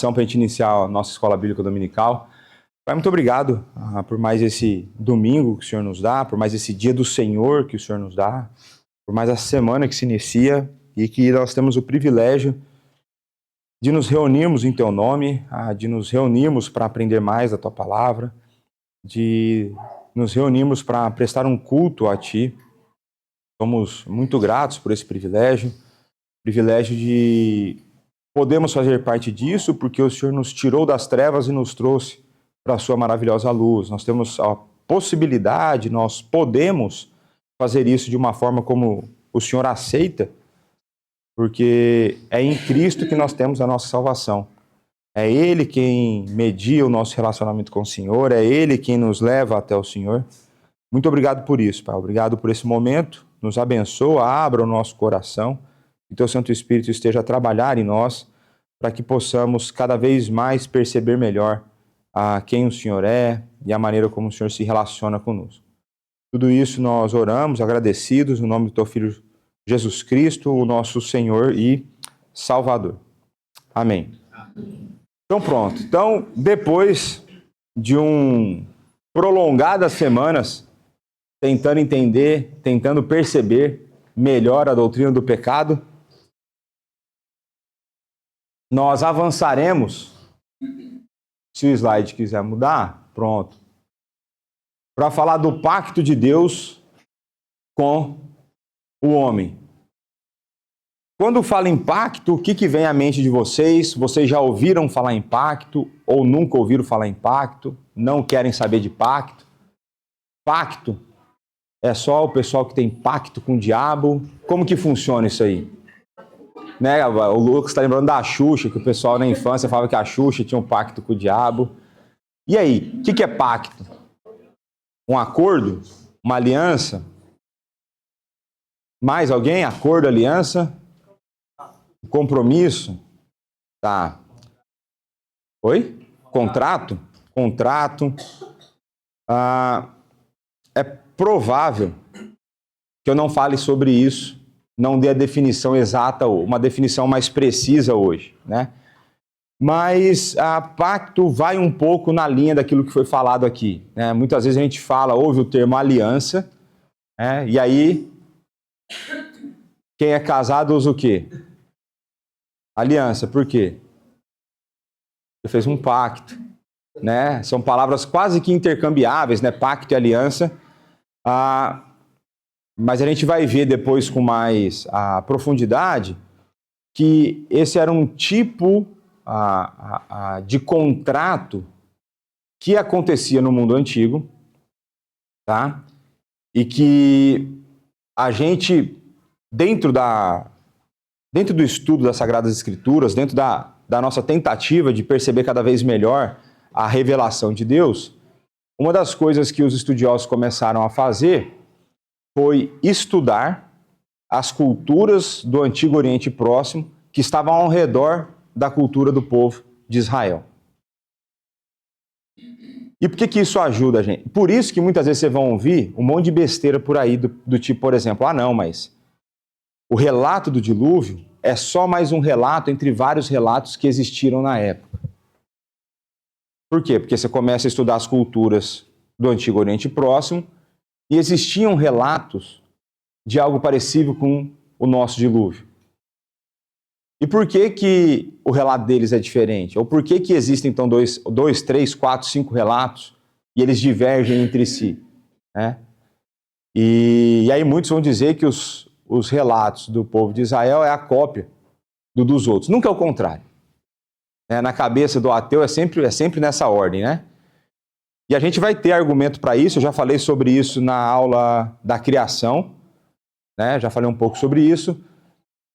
Para a gente iniciar a nossa escola bíblica dominical. Pai, muito obrigado por mais esse domingo que o Senhor nos dá, por mais esse dia do Senhor que o Senhor nos dá, por mais essa semana que se inicia e que nós temos o privilégio de nos reunirmos em Teu nome, de nos reunirmos para aprender mais da Tua palavra, de nos reunirmos para prestar um culto a Ti. Somos muito gratos por esse privilégio de podemos fazer parte disso porque o Senhor nos tirou das trevas e nos trouxe para a sua maravilhosa luz. Nós temos a possibilidade, nós podemos fazer isso de uma forma como o Senhor aceita, porque é em Cristo que nós temos a nossa salvação. É Ele quem media o nosso relacionamento com o Senhor, é Ele quem nos leva até o Senhor. Muito obrigado por isso, Pai. Obrigado por esse momento. Nos abençoa, abra o nosso coração. Que Teu Santo Espírito esteja a trabalhar em nós para que possamos cada vez mais perceber melhor quem o Senhor é e a maneira como o Senhor se relaciona conosco. Tudo isso nós oramos, agradecidos, no nome do Teu Filho Jesus Cristo, o nosso Senhor e Salvador. Amém. Então pronto. Então, depois de prolongadas semanas tentando entender, tentando perceber melhor a doutrina do pecado, nós avançaremos, se o slide quiser mudar, pronto, para falar do pacto de Deus com o homem. Quando fala em pacto, o que vem à mente de vocês? Vocês já ouviram falar em pacto ou nunca ouviram falar em pacto? Não querem saber de pacto? Pacto é só o pessoal que tem pacto com o diabo? Como que funciona isso aí? Né, o Lucas está lembrando da Xuxa, que o pessoal na infância falava que a Xuxa tinha um pacto com o diabo. E aí, o que é pacto? Um acordo? Uma aliança? Mais alguém? Acordo, aliança? Compromisso? Tá. Oi? Contrato? Contrato. É provável que eu não fale sobre isso, não dê a definição exata, uma definição mais precisa hoje, né? Mas pacto vai um pouco na linha daquilo que foi falado aqui, né? Muitas vezes a gente ouve o termo aliança, né? E aí, quem é casado usa o quê? Aliança, por quê? Você fez um pacto, né? São palavras quase que intercambiáveis, né? Pacto e aliança. Mas a gente vai ver depois com mais profundidade que esse era um tipo de contrato que acontecia no mundo antigo, tá? E que a gente, dentro do estudo das Sagradas Escrituras, dentro da nossa tentativa de perceber cada vez melhor a revelação de Deus, uma das coisas que os estudiosos começaram a fazer foi estudar as culturas do Antigo Oriente Próximo que estavam ao redor da cultura do povo de Israel. E por que isso ajuda a gente? Por isso que muitas vezes vocês vão ouvir um monte de besteira por aí, do tipo, por exemplo, não, mas o relato do dilúvio é só mais um relato entre vários relatos que existiram na época. Por quê? Porque você começa a estudar as culturas do Antigo Oriente Próximo e existiam relatos de algo parecido com o nosso dilúvio. E por que o relato deles é diferente? Ou por que existem, então, 2, 3, 4, 5 relatos e eles divergem entre si? Né? E aí muitos vão dizer que os relatos do povo de Israel é a cópia dos outros. Nunca é o contrário. Na cabeça do ateu é sempre nessa ordem, né? E a gente vai ter argumento para isso, eu já falei sobre isso na aula da criação, né? Já falei um pouco sobre isso,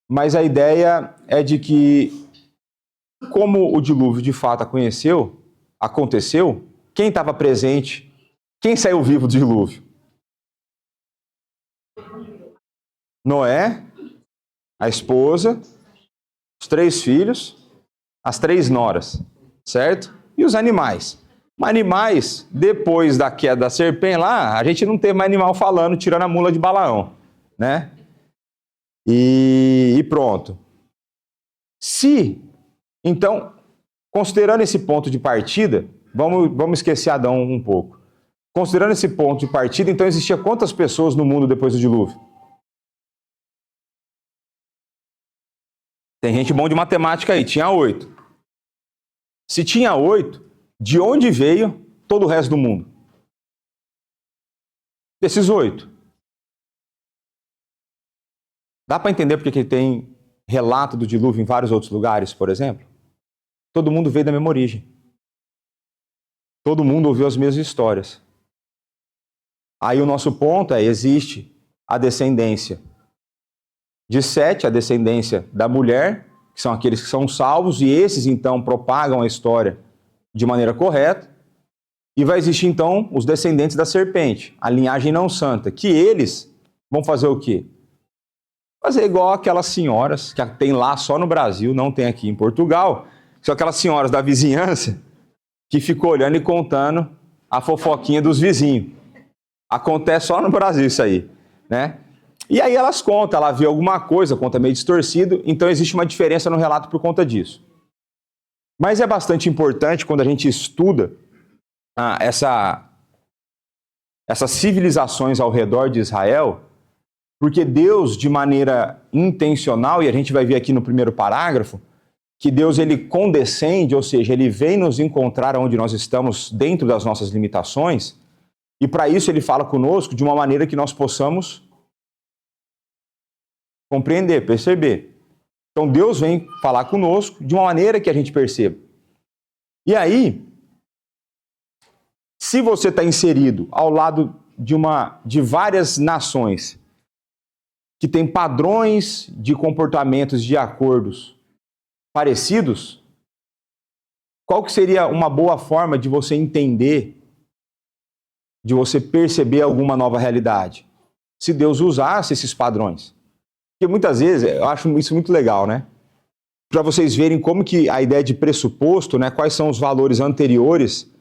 mas a ideia é de que, como o dilúvio de fato aconteceu, quem estava presente, quem saiu vivo do dilúvio? Noé, a esposa, os 3 filhos, as 3 noras, certo? E os animais. Mas animais, depois da queda da serpente lá, a gente não teve mais animal falando, tirando a mula de Balaão, né? E pronto. Então, Considerando esse ponto de partida, vamos esquecer Adão um pouco. Considerando esse ponto de partida, então existia quantas pessoas no mundo depois do dilúvio? Tem gente bom de matemática aí, tinha 8. Se tinha 8, de onde veio todo o resto do mundo? Desses 8. Dá para entender porque que tem relato do dilúvio em vários outros lugares, por exemplo? Todo mundo veio da mesma origem. Todo mundo ouviu as mesmas histórias. Aí o nosso ponto é, existe a descendência de Sete, a descendência da mulher, que são aqueles que são salvos, e esses então propagam a história de maneira correta. E vai existir então os descendentes da serpente, a linhagem não santa, que eles vão fazer o quê? Fazer igual aquelas senhoras que tem lá só no Brasil, não tem aqui em Portugal, são aquelas senhoras da vizinhança que ficam olhando e contando a fofoquinha dos vizinhos. Acontece só no Brasil isso aí, né? E aí elas contam, ela vê alguma coisa, conta meio distorcido, então existe uma diferença no relato por conta disso. Mas é bastante importante quando a gente estuda essas civilizações ao redor de Israel, porque Deus, de maneira intencional, e a gente vai ver aqui no primeiro parágrafo, que Deus ele condescende, ou seja, ele vem nos encontrar onde nós estamos dentro das nossas limitações, e para isso ele fala conosco de uma maneira que nós possamos compreender, perceber. Então Deus vem falar conosco de uma maneira que a gente perceba. E aí, se você está inserido ao lado de várias nações que têm padrões de comportamentos, de acordos parecidos, qual que seria uma boa forma de você entender, de você perceber alguma nova realidade? Se Deus usasse esses padrões. Porque muitas vezes, eu acho isso muito legal, né? Para vocês verem como que a ideia de pressuposto, né? Quais são os valores anteriores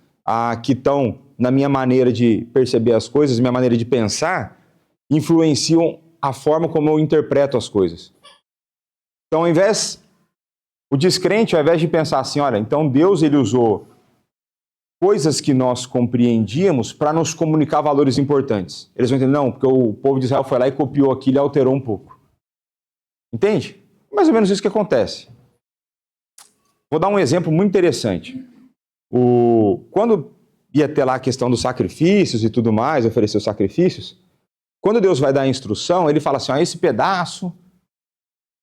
que estão na minha maneira de perceber as coisas, minha maneira de pensar, influenciam a forma como eu interpreto as coisas. Então, o descrente, ao invés de pensar assim, olha, então Deus ele usou coisas que nós compreendíamos para nos comunicar valores importantes. Eles vão entender, não, porque o povo de Israel foi lá e copiou aquilo e alterou um pouco. Entende? Mais ou menos isso que acontece. Vou dar um exemplo muito interessante. Quando ia ter lá a questão dos sacrifícios e tudo mais, oferecer os sacrifícios, quando Deus vai dar a instrução, ele fala assim, esse pedaço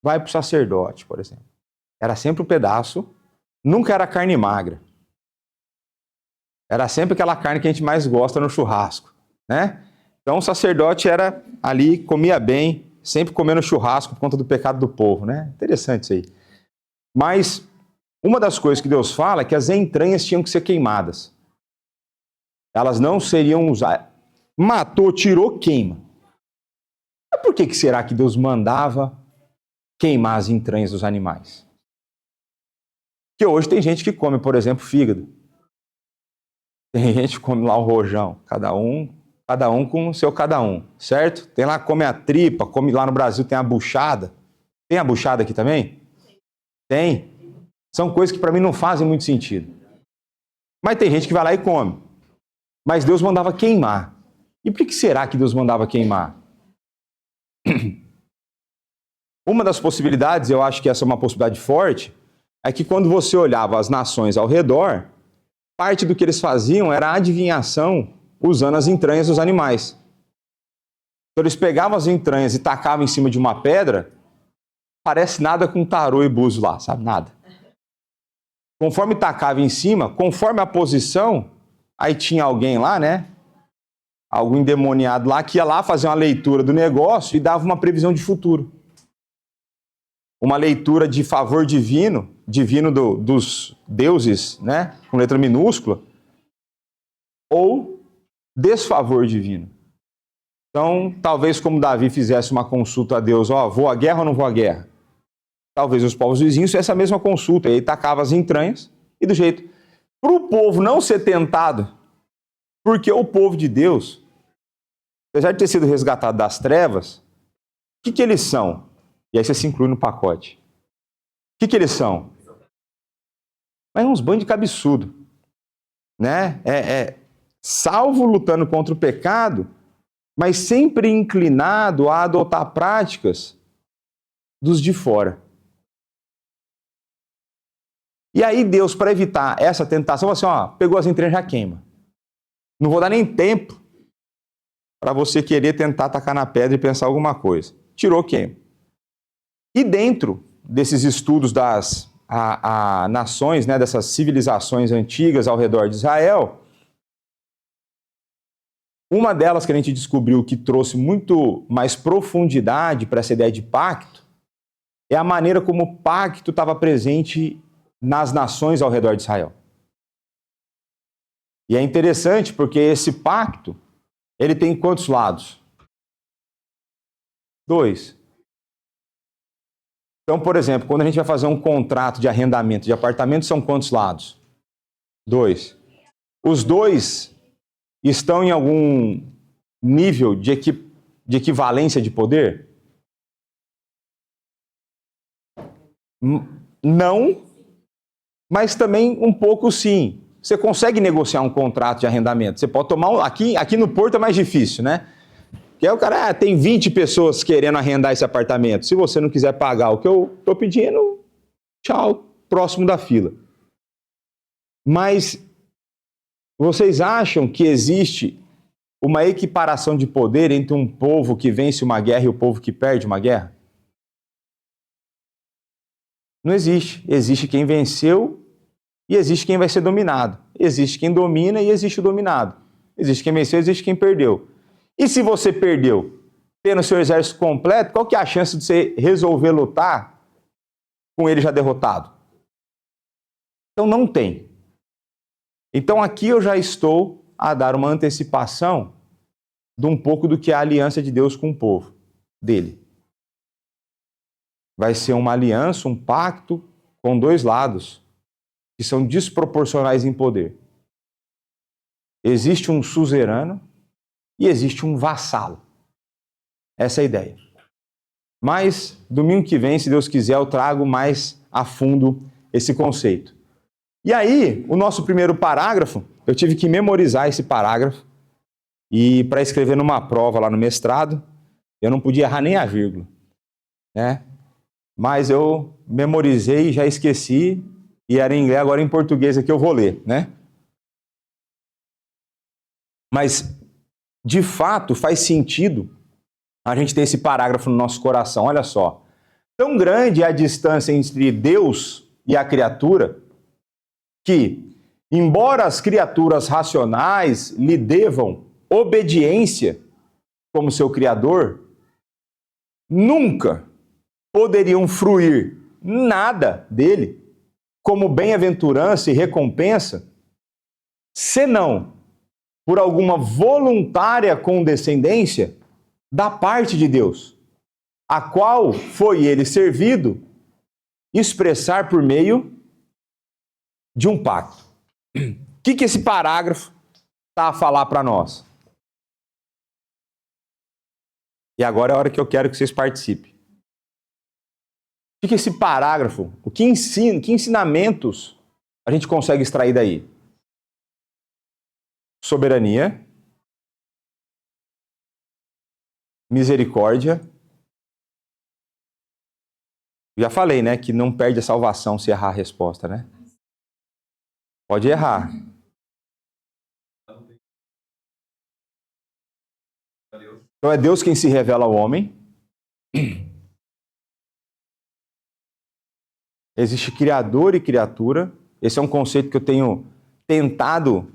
vai para o sacerdote, por exemplo. Era sempre um pedaço, nunca era carne magra. Era sempre aquela carne que a gente mais gosta no churrasco, né? Então o sacerdote era ali, comia bem, sempre comendo churrasco por conta do pecado do povo, né? Interessante isso aí. Mas uma das coisas que Deus fala é que as entranhas tinham que ser queimadas. Elas não seriam usadas. Matou, tirou, queima. Mas por que será que Deus mandava queimar as entranhas dos animais? Porque hoje tem gente que come, por exemplo, fígado. Tem gente que come lá o rojão. Cada um com o seu cada um, certo? Tem lá, come a tripa, come lá no Brasil, tem a buchada. Tem a buchada aqui também? Tem. São coisas que para mim não fazem muito sentido. Mas tem gente que vai lá e come. Mas Deus mandava queimar. E por que será que Deus mandava queimar? Uma das possibilidades, eu acho que essa é uma possibilidade forte, é que quando você olhava as nações ao redor, parte do que eles faziam era a adivinhação usando as entranhas dos animais. Então eles pegavam as entranhas e tacavam em cima de uma pedra, parece nada com tarô e búzio lá, sabe? Nada. Conforme tacava em cima, conforme a posição, aí tinha alguém lá, né? Algum endemoniado lá que ia lá fazer uma leitura do negócio e dava uma previsão de futuro. Uma leitura de favor divino dos deuses, né? Com letra minúscula, ou desfavor divino. Então, talvez como Davi fizesse uma consulta a Deus, vou à guerra ou não vou à guerra? Talvez os povos vizinhos fizessem essa mesma consulta, e aí tacava as entranhas, e do jeito. Para o povo não ser tentado, porque o povo de Deus, apesar de ter sido resgatado das trevas, o que eles são? E aí você se inclui no pacote. O que eles são? Mas é uns bandos de cabeçudo, né? Salvo lutando contra o pecado, mas sempre inclinado a adotar práticas dos de fora. E aí Deus, para evitar essa tentação, falou assim, ó, pegou as entranhas, já queima. Não vou dar nem tempo para você querer tentar tacar na pedra e pensar alguma coisa. Tirou, queima. E dentro desses estudos das nações, né, dessas civilizações antigas ao redor de Israel, uma delas que a gente descobriu que trouxe muito mais profundidade para essa ideia de pacto é a maneira como o pacto estava presente nas nações ao redor de Israel. E é interessante porque esse pacto, ele tem quantos lados? 2. Então, por exemplo, quando a gente vai fazer um contrato de arrendamento de apartamento, são quantos lados? 2. Os 2 estão em algum nível de equivalência de poder? Não, mas também um pouco sim. Você consegue negociar um contrato de arrendamento. Você pode tomar aqui no Porto é mais difícil, né? Porque aí o cara tem 20 pessoas querendo arrendar esse apartamento. Se você não quiser pagar o que eu estou pedindo, tchau, próximo da fila. Mas vocês acham que existe uma equiparação de poder entre um povo que vence uma guerra e o povo que perde uma guerra? Não existe. Existe quem venceu e existe quem vai ser dominado. Existe quem domina e existe o dominado. Existe quem venceu e existe quem perdeu. E se você perdeu, tendo seu exército completo, qual que é a chance de você resolver lutar com ele já derrotado? Então não tem. Então aqui eu já estou a dar uma antecipação de um pouco do que é a aliança de Deus com o povo dele. Vai ser uma aliança, um pacto com 2 lados que são desproporcionais em poder. Existe um suzerano e existe um vassalo. Essa é a ideia. Mas domingo que vem, se Deus quiser, eu trago mais a fundo esse conceito. E aí, o nosso primeiro parágrafo, eu tive que memorizar esse parágrafo e para escrever numa prova lá no mestrado, eu não podia errar nem a vírgula, né? Mas eu memorizei e já esqueci, e era em inglês, agora em português aqui eu vou ler, né? Mas, de fato, faz sentido a gente ter esse parágrafo no nosso coração. Olha só. Tão grande é a distância entre Deus e a criatura que, embora as criaturas racionais lhe devam obediência como seu Criador, nunca poderiam fruir nada dele como bem-aventurança e recompensa, senão por alguma voluntária condescendência da parte de Deus, a qual foi ele servido expressar por meio de um pacto. O que esse parágrafo está a falar para nós? E agora é a hora que eu quero que vocês participem. O que esse parágrafo, que ensinamentos a gente consegue extrair daí? Soberania, misericórdia. Já falei, né, que não perde a salvação se errar a resposta, né? Pode errar. Então é Deus quem se revela ao homem. Existe criador e criatura. Esse é um conceito que eu tenho tentado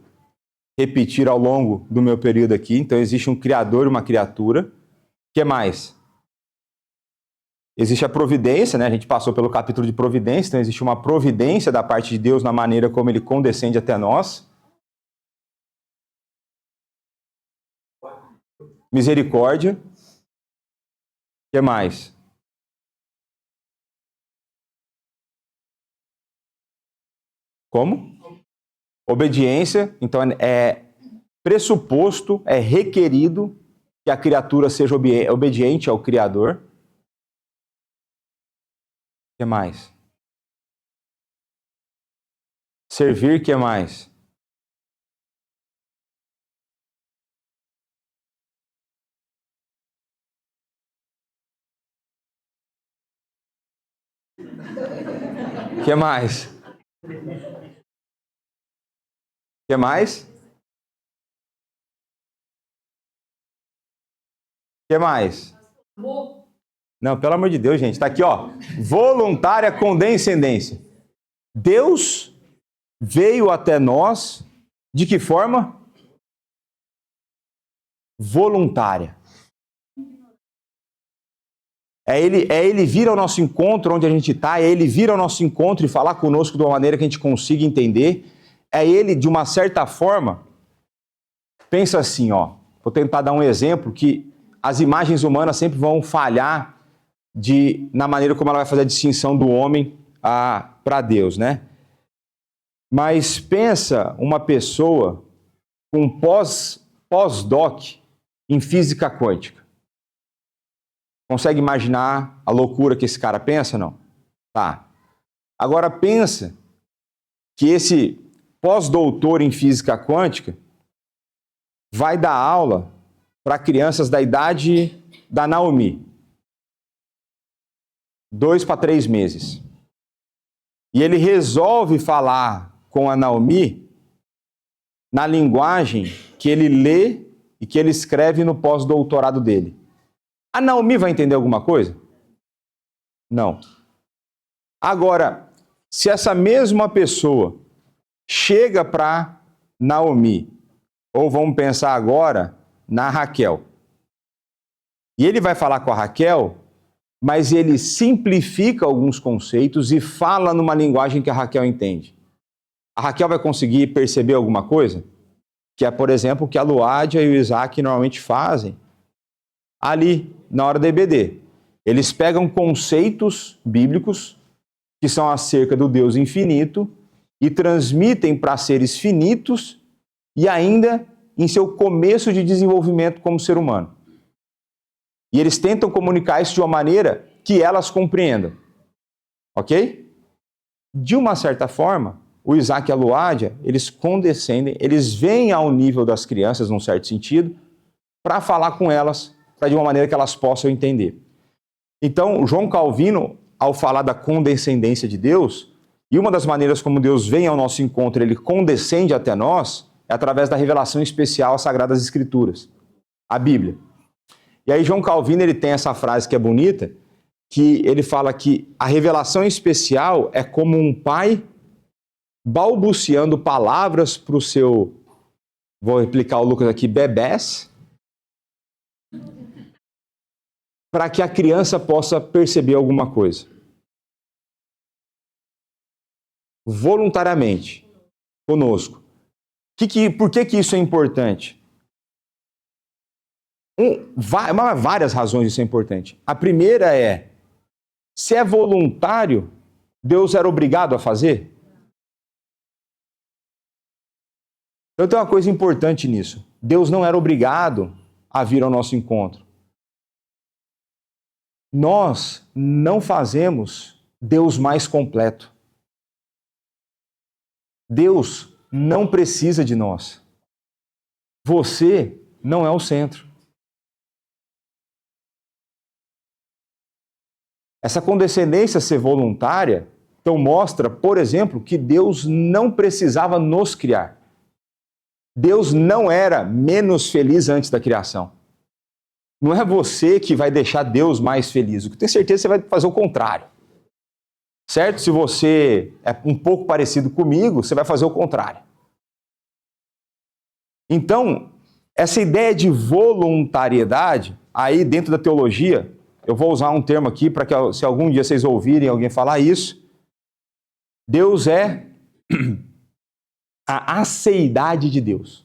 repetir ao longo do meu período aqui. Então existe um criador e uma criatura. O que mais? Existe a providência, né? A gente passou pelo capítulo de providência, então existe uma providência da parte de Deus na maneira como ele condescende até nós. Misericórdia. O que mais? Como? Obediência. Então é pressuposto, é requerido que a criatura seja obediente ao Criador. O que mais? Servir, que mais? Que mais? Que mais? Que mais? Não, pelo amor de Deus, gente. Tá aqui, ó. Voluntária condescendência. Deus veio até nós de que forma? Voluntária. É ele vir ao nosso encontro onde a gente está, é ele vir ao nosso encontro e falar conosco de uma maneira que a gente consiga entender. É ele, de uma certa forma, pensa assim, ó. Vou tentar dar um exemplo que as imagens humanas sempre vão falhar na maneira como ela vai fazer a distinção do homem para Deus, né? Mas pensa uma pessoa com pós-doc em física quântica. Consegue imaginar a loucura que esse cara pensa, não? Tá. Agora pensa que esse pós-doutor em física quântica vai dar aula para crianças da idade da Naomi. 2 para 3 meses. E ele resolve falar com a Naomi na linguagem que ele lê e que ele escreve no pós-doutorado dele. A Naomi vai entender alguma coisa? Não. Agora, se essa mesma pessoa chega para Naomi, ou vamos pensar agora na Raquel, e ele vai falar com a Raquel, mas ele simplifica alguns conceitos e fala numa linguagem que a Raquel entende. A Raquel vai conseguir perceber alguma coisa? Que é, por exemplo, o que a Luádia e o Isaac normalmente fazem ali, na hora da EBD. Eles pegam conceitos bíblicos que são acerca do Deus infinito e transmitem para seres finitos e ainda em seu começo de desenvolvimento como ser humano. E eles tentam comunicar isso de uma maneira que elas compreendam. Ok? De uma certa forma, o Isaac e a Luádia, eles condescendem, eles vêm ao nível das crianças, num certo sentido, para falar com elas, de uma maneira que elas possam entender. Então, João Calvino, ao falar da condescendência de Deus, e uma das maneiras como Deus vem ao nosso encontro, ele condescende até nós, é através da revelação especial às Sagradas Escrituras, a Bíblia. E aí João Calvino, ele tem essa frase que é bonita, que ele fala que a revelação especial é como um pai balbuciando palavras para o seu, vou replicar o Lucas aqui, bebés, para que a criança possa perceber alguma coisa. Voluntariamente, conosco. Por que isso é importante? Várias razões isso é importante. A primeira é, se é voluntário, Deus era obrigado a fazer? Então tem uma coisa importante nisso. Deus não era obrigado a vir ao nosso encontro. Nós não fazemos Deus mais completo. Deus não precisa de nós. Você não é o centro. Essa condescendência ser voluntária, então mostra, por exemplo, que Deus não precisava nos criar. Deus não era menos feliz antes da criação. Não é você que vai deixar Deus mais feliz. Eu tenho certeza que você vai fazer o contrário. Certo? Se você é um pouco parecido comigo, você vai fazer o contrário. Então, essa ideia de voluntariedade, aí dentro da teologia, eu vou usar um termo aqui para que se algum dia vocês ouvirem alguém falar isso, Deus é a aceidade de Deus.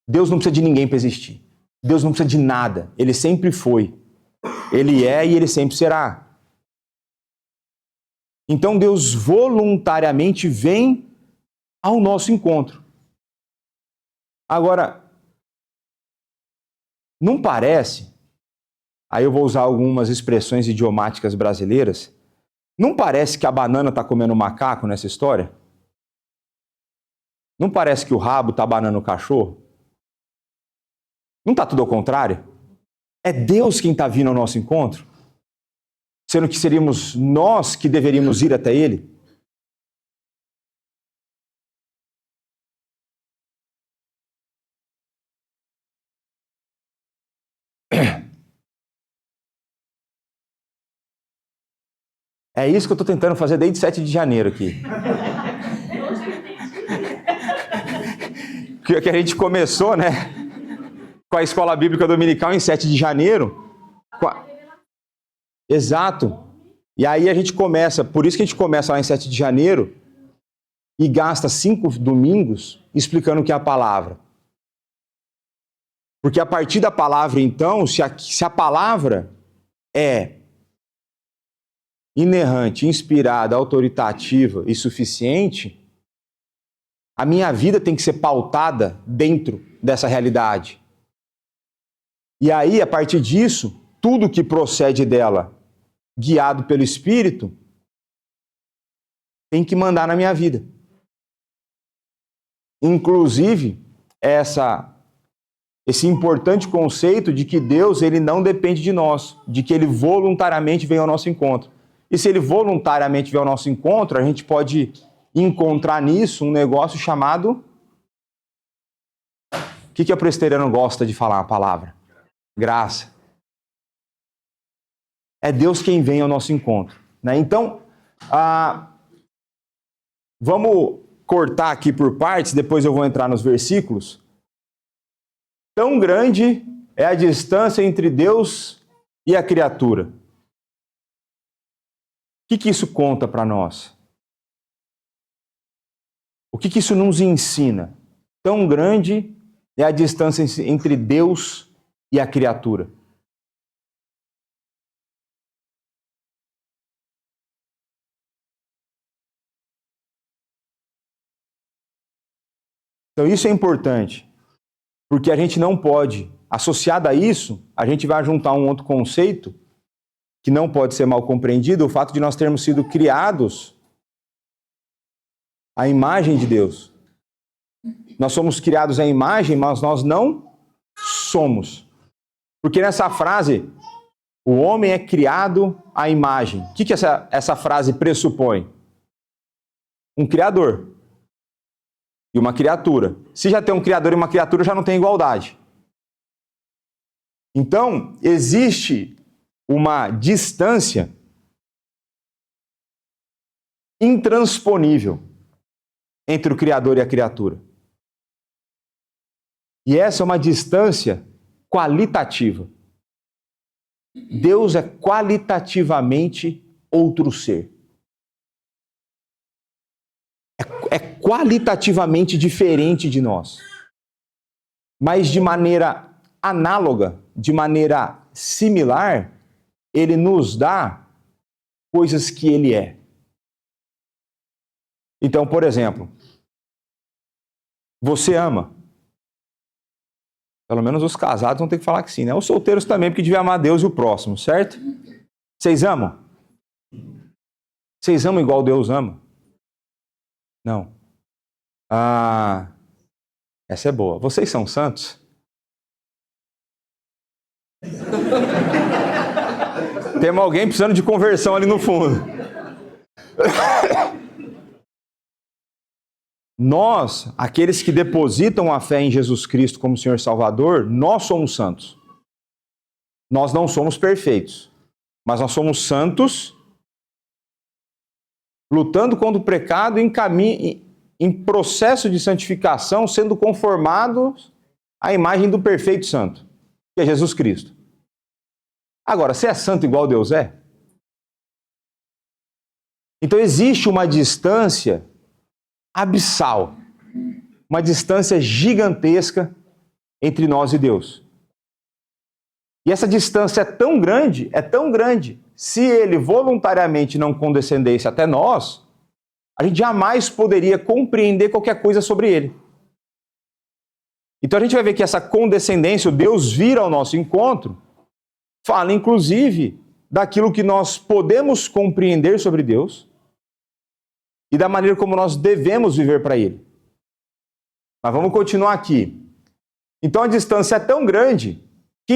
Deus não precisa de ninguém para existir. Deus não precisa de nada. Ele sempre foi. Ele é e ele sempre será. Então Deus voluntariamente vem ao nosso encontro. Agora, não parece, aí eu vou usar algumas expressões idiomáticas brasileiras, não parece que a banana está comendo macaco nessa história? Não parece que o rabo está abanando o cachorro? Não está tudo ao contrário? É Deus quem está vindo ao nosso encontro? Sendo que seríamos nós que deveríamos ir até Ele? É isso que eu estou tentando fazer desde 7 de janeiro aqui. Que a gente começou, né? Com a Escola Bíblica Dominical em 7 de janeiro. Exato. E aí a gente começa, por isso que a gente começa lá em 7 de janeiro e gasta 5 domingos explicando o que é a palavra. Porque a partir da palavra, então, se a palavra é inerrante, inspirada, autoritativa e suficiente, a minha vida tem que ser pautada dentro dessa realidade. E aí, a partir disso, tudo que procede dela, guiado pelo Espírito, tem que mandar na minha vida. Inclusive, esse importante conceito de que Deus ele não depende de nós, de que Ele voluntariamente vem ao nosso encontro. E se Ele voluntariamente vem ao nosso encontro, a gente pode encontrar nisso um negócio chamado... O que a presbiteriana gosta de falar a palavra? Graça. É Deus quem vem ao nosso encontro, né? Então, vamos cortar aqui por partes, depois eu vou entrar nos versículos. Tão grande é a distância entre Deus e a criatura. O que isso conta para nós? O que isso nos ensina? Tão grande é a distância entre Deus e a criatura. Então isso é importante, porque a gente não pode, associado a isso, a gente vai juntar um outro conceito que não pode ser mal compreendido, o fato de nós termos sido criados à imagem de Deus. Nós somos criados à imagem, mas nós não somos. Porque nessa frase, o homem é criado à imagem. O que essa frase pressupõe? Um criador e uma criatura. Se já tem um criador e uma criatura, já não tem igualdade. Então, existe uma distância intransponível entre o criador e a criatura. E essa é uma distância qualitativa. Deus é qualitativamente outro ser. É qualitativamente diferente de nós. Mas de maneira análoga, de maneira similar, ele nos dá coisas que ele é. Então, por exemplo, você ama. Pelo menos os casados vão ter que falar que sim, né? Os solteiros também, porque devia amar Deus e o próximo, certo? Vocês amam? Vocês amam igual Deus ama? Não. Essa é boa. Vocês são santos? Temos alguém precisando de conversão ali no fundo. Nós, aqueles que depositam a fé em Jesus Cristo como Senhor e Salvador, nós somos santos. Nós não somos perfeitos, mas nós somos santos, lutando contra o pecado em processo de santificação, sendo conformados à imagem do perfeito santo, que é Jesus Cristo. Agora, você é santo igual Deus é? Então existe uma distância abissal, uma distância gigantesca entre nós e Deus. E essa distância é tão grande, se ele voluntariamente não condescendesse até nós, a gente jamais poderia compreender qualquer coisa sobre ele. Então a gente vai ver que essa condescendência, o Deus vir ao nosso encontro, fala inclusive daquilo que nós podemos compreender sobre Deus e da maneira como nós devemos viver para Ele. Mas vamos continuar aqui. Então a distância é tão grande que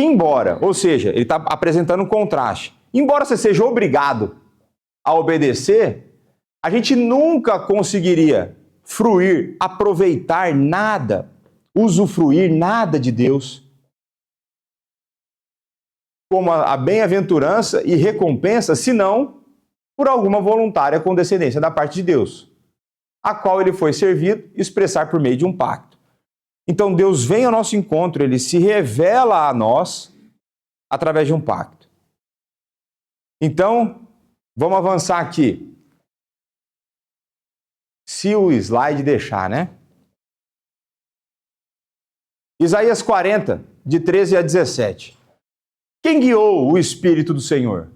ou seja, ele está apresentando um contraste. Embora você seja obrigado a obedecer, a gente nunca conseguiria fruir, aproveitar nada, usufruir nada de Deus, como a bem-aventurança e recompensa, senão por alguma voluntária condescendência da parte de Deus, a qual ele foi servido expressar por meio de um pacto. Então Deus vem ao nosso encontro, ele se revela a nós através de um pacto. Então, vamos avançar aqui. Se o slide deixar, né? Isaías 40, de 13 a 17. Quem guiou o Espírito do Senhor?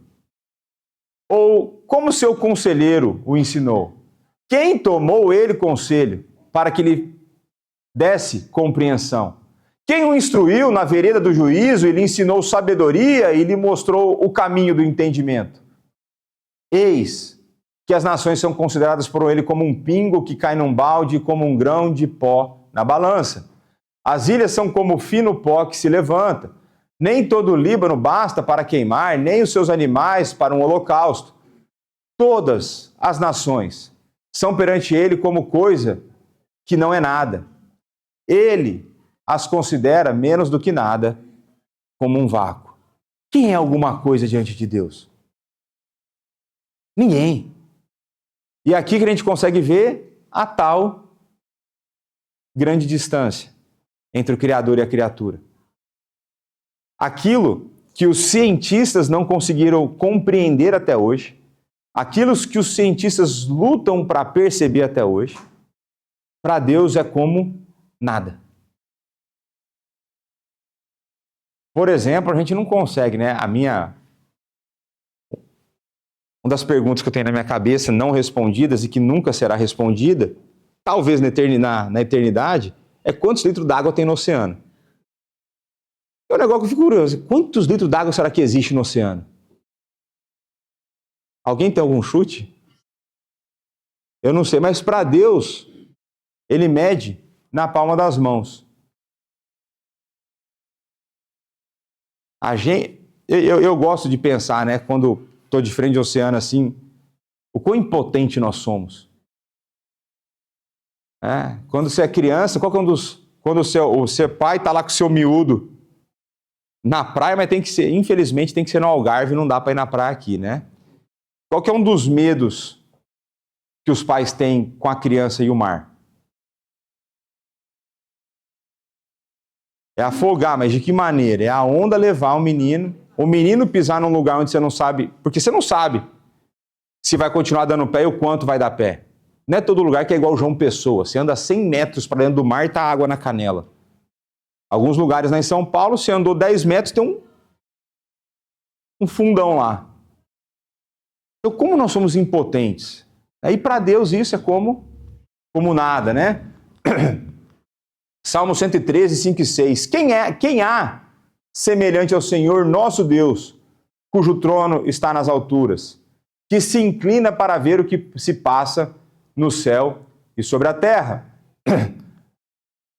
Ou como seu conselheiro o ensinou? Quem tomou ele conselho para que lhe desse compreensão? Quem o instruiu na vereda do juízo e lhe ensinou sabedoria e lhe mostrou o caminho do entendimento? Eis que as nações são consideradas por ele como um pingo que cai num balde e como um grão de pó na balança. As ilhas são como fino pó que se levanta. Nem todo o Líbano basta para queimar, nem os seus animais para um holocausto. Todas as nações são perante ele como coisa que não é nada. Ele as considera menos do que nada, como um vácuo. Quem é alguma coisa diante de Deus? Ninguém. E aqui que a gente consegue ver a tal grande distância entre o Criador e a criatura. Aquilo que os cientistas não conseguiram compreender até hoje, aquilo que os cientistas lutam para perceber até hoje, para Deus é como nada. Por exemplo, a gente não consegue, né? Uma das perguntas que eu tenho na minha cabeça, não respondidas e que nunca será respondida, talvez na eternidade, é quantos litros d'água tem no oceano? É um negócio que eu fico curioso. Quantos litros d'água será que existe no oceano? Alguém tem algum chute? Eu não sei, mas para Deus, ele mede na palma das mãos. Eu gosto de pensar, né, quando estou de frente ao oceano assim, o quão impotente nós somos. Quando você é criança, qual que é quando o seu pai está lá com o seu miúdo na praia, mas infelizmente tem que ser no Algarve, não dá para ir na praia aqui, né? Qual que é um dos medos que os pais têm com a criança e o mar? É afogar, mas de que maneira? É a onda levar o menino pisar num lugar onde você não sabe, porque você não sabe se vai continuar dando pé e o quanto vai dar pé. Não é todo lugar que é igual João Pessoa. Você anda 100 metros para dentro do mar e tá água na canela. Alguns lugares lá em São Paulo, você andou 10 metros, tem um fundão lá. Então, como nós somos impotentes? Aí para Deus isso é como nada, né? Salmo 113, 5 e 6. Quem há semelhante ao Senhor nosso Deus, cujo trono está nas alturas, que se inclina para ver o que se passa no céu e sobre a terra?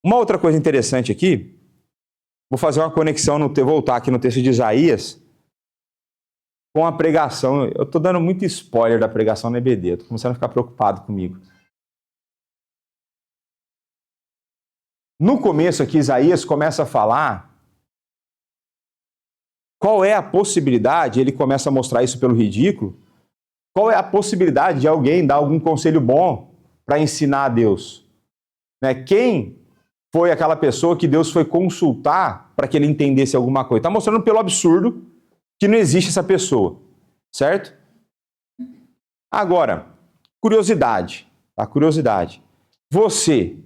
Uma outra coisa interessante aqui, vou fazer uma conexão, voltar aqui no texto de Isaías, com a pregação. Eu estou dando muito spoiler da pregação na EBD, estou começando a ficar preocupado comigo. No começo aqui, Isaías começa a falar qual é a possibilidade, ele começa a mostrar isso pelo ridículo, qual é a possibilidade de alguém dar algum conselho bom para ensinar a Deus? Quem foi aquela pessoa que Deus foi consultar para que ele entendesse alguma coisa? Está mostrando pelo absurdo que não existe essa pessoa, certo? Agora, curiosidade, tá? Curiosidade. Você,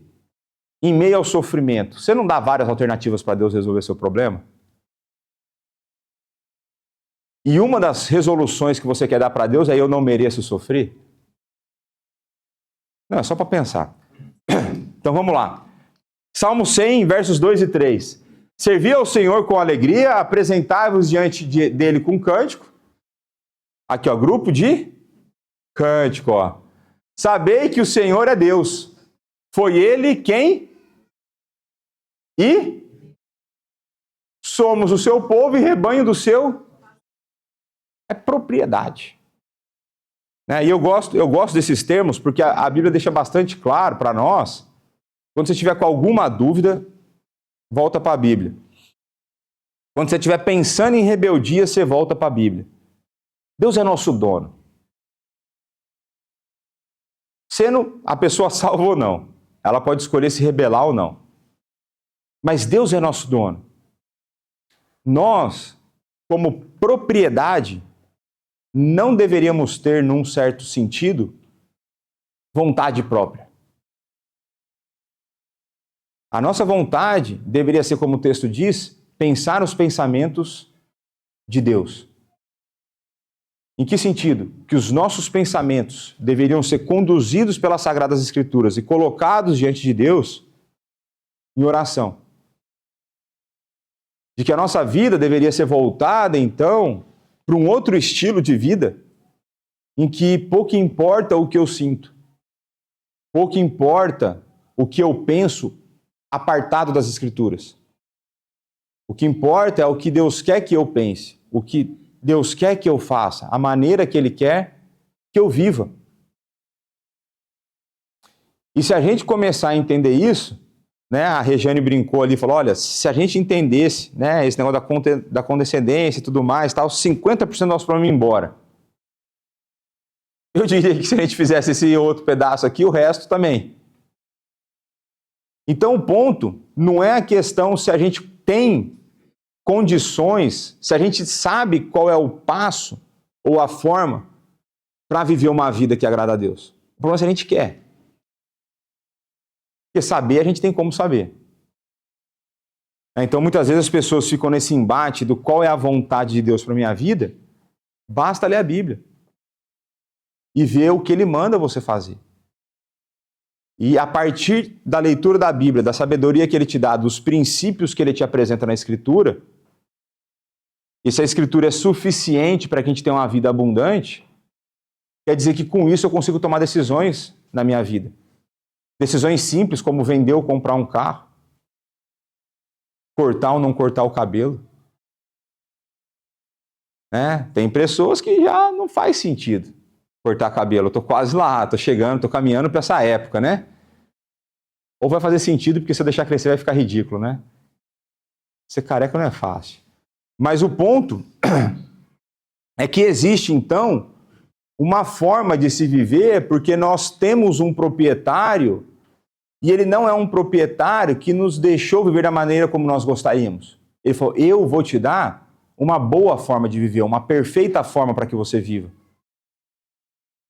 em meio ao sofrimento, você não dá várias alternativas para Deus resolver seu problema? E uma das resoluções que você quer dar para Deus é: eu não mereço sofrer? Não, é só para pensar. Então vamos lá. Salmo 100, versos 2 e 3. Servi ao Senhor com alegria, apresentai-vos diante dele com cântico. Aqui, ó, grupo de cântico, ó. Sabei que o Senhor é Deus. Foi ele quem e somos o seu povo e rebanho do seu... É propriedade. Né? E eu gosto desses termos porque a Bíblia deixa bastante claro para nós. Quando você estiver com alguma dúvida, volta para a Bíblia. Quando você estiver pensando em rebeldia, você volta para a Bíblia. Deus é nosso dono. Sendo a pessoa salva ou não, ela pode escolher se rebelar ou não. Mas Deus é nosso dono. Nós, como propriedade, não deveríamos ter, num certo sentido, vontade própria. A nossa vontade deveria ser, como o texto diz, pensar os pensamentos de Deus. Em que sentido? Que os nossos pensamentos deveriam ser conduzidos pelas Sagradas Escrituras e colocados diante de Deus em oração. De que a nossa vida deveria ser voltada, então, para um outro estilo de vida em que pouco importa o que eu sinto, pouco importa o que eu penso apartado das Escrituras. O que importa é o que Deus quer que eu pense, o que Deus quer que eu faça, a maneira que Ele quer que eu viva. E se a gente começar a entender isso, né, a Regiane brincou ali e falou, olha, se a gente entendesse, né, esse negócio da condescendência e tudo mais, tal, 50% do nosso problema ia embora. Eu diria que se a gente fizesse esse outro pedaço aqui, o resto também. Então o ponto não é a questão se a gente tem condições, se a gente sabe qual é o passo ou a forma para viver uma vida que agrada a Deus. O problema é se a gente quer. Porque saber, a gente tem como saber. Então, muitas vezes as pessoas ficam nesse embate do qual é a vontade de Deus para a minha vida. Basta ler a Bíblia e ver o que Ele manda você fazer. E a partir da leitura da Bíblia, da sabedoria que Ele te dá, dos princípios que Ele te apresenta na Escritura, e se a Escritura é suficiente para que a gente tenha uma vida abundante, quer dizer que com isso eu consigo tomar decisões na minha vida. Decisões simples, como vender ou comprar um carro, cortar ou não cortar o cabelo. Né? Tem pessoas que já não faz sentido cortar cabelo. Eu estou quase lá, estou chegando, estou caminhando para essa época, né? Ou vai fazer sentido, porque se eu deixar crescer vai ficar ridículo, né? Ser careca não é fácil. Mas o ponto é que existe, então, uma forma de se viver, porque nós temos um proprietário e ele não é um proprietário que nos deixou viver da maneira como nós gostaríamos. Ele falou, eu vou te dar uma boa forma de viver, uma perfeita forma para que você viva.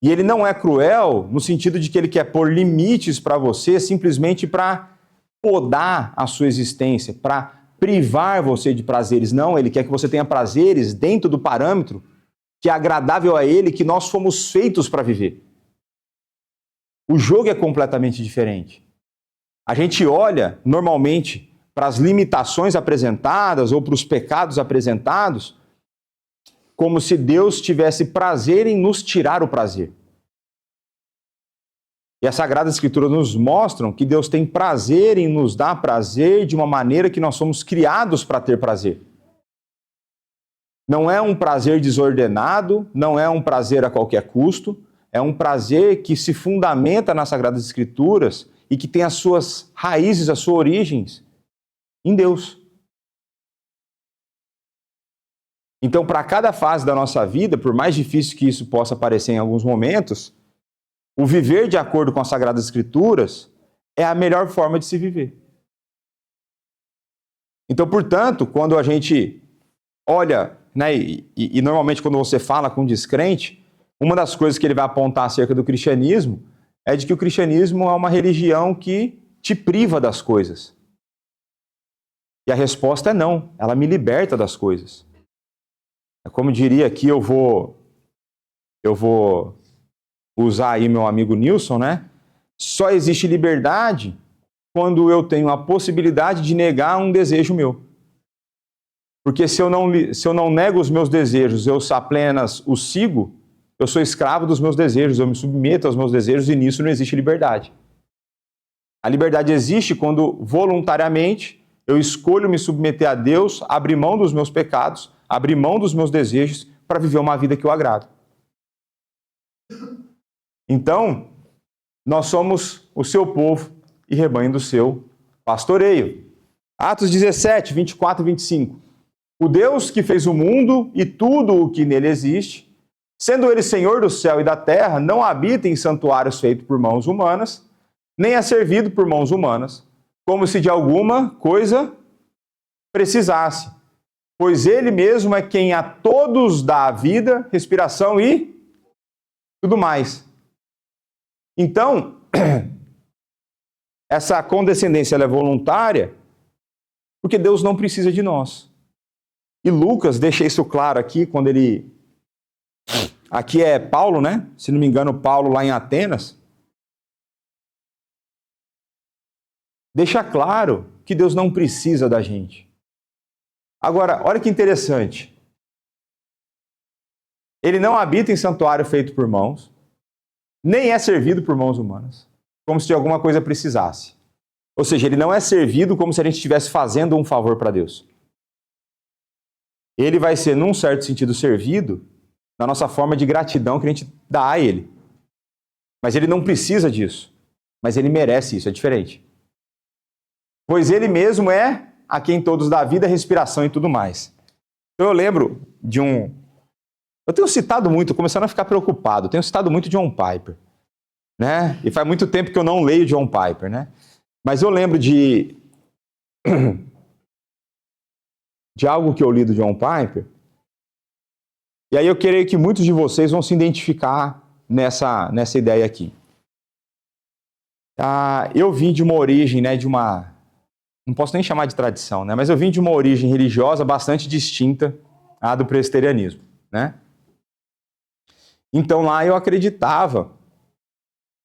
E ele não é cruel no sentido de que ele quer pôr limites para você simplesmente para podar a sua existência, para privar você de prazeres. Não, ele quer que você tenha prazeres dentro do parâmetro que é agradável a ele, que nós fomos feitos para viver. O jogo é completamente diferente. A gente olha, normalmente, para as limitações apresentadas ou para os pecados apresentados como se Deus tivesse prazer em nos tirar o prazer. E a Sagrada Escritura nos mostra que Deus tem prazer em nos dar prazer de uma maneira que nós somos criados para ter prazer. Não é um prazer desordenado, não é um prazer a qualquer custo, é um prazer que se fundamenta nas Sagradas Escrituras e que tem as suas raízes, as suas origens em Deus. Então, para cada fase da nossa vida, por mais difícil que isso possa parecer em alguns momentos, o viver de acordo com as Sagradas Escrituras é a melhor forma de se viver. Então, portanto, quando a gente olha, né, e normalmente quando você fala com um descrente, uma das coisas que ele vai apontar acerca do cristianismo é de que o cristianismo é uma religião que te priva das coisas. E a resposta é não, ela me liberta das coisas. Como diria aqui, eu vou usar aí meu amigo Nilson, né? Só existe liberdade quando eu tenho a possibilidade de negar um desejo meu. Porque se eu não nego os meus desejos, eu apenas os sigo, eu sou escravo dos meus desejos, eu me submeto aos meus desejos e nisso não existe liberdade. A liberdade existe quando voluntariamente Eu escolho me submeter a Deus, abrir mão dos meus pecados, abrir mão dos meus desejos para viver uma vida que eu agrado. Então, nós somos o seu povo e rebanho do seu pastoreio. Atos 17, 24 e 25. O Deus que fez o mundo e tudo o que nele existe, sendo ele Senhor do céu e da terra, não habita em santuários feitos por mãos humanas, nem é servido por mãos humanas, como se de alguma coisa precisasse. Pois ele mesmo é quem a todos dá a vida, respiração e tudo mais. Então, essa condescendência ela é voluntária, porque Deus não precisa de nós. E Lucas deixa isso claro aqui, quando ele... Aqui é Paulo, né? Se não me engano, Paulo lá em Atenas. Deixa claro que Deus não precisa da gente. Agora, olha que interessante. Ele não habita em santuário feito por mãos, nem é servido por mãos humanas, como se de alguma coisa precisasse. Ou seja, ele não é servido como se a gente estivesse fazendo um favor para Deus. Ele vai ser, num certo sentido, servido na nossa forma de gratidão que a gente dá a ele. Mas ele não precisa disso. Mas ele merece isso, é diferente. Pois ele mesmo é a quem todos dá vida, respiração e tudo mais. Então eu lembro de um... Eu tenho citado muito, começando a ficar preocupado, eu tenho citado muito John Piper, né? E faz muito tempo que eu não leio John Piper, né? Mas eu lembro de algo que eu li do John Piper, e aí eu creio que muitos de vocês vão se identificar nessa ideia aqui. Eu vim de uma origem, né, não posso nem chamar de tradição, né, mas eu vim de uma origem religiosa bastante distinta à do presbiterianismo, né? Então lá eu acreditava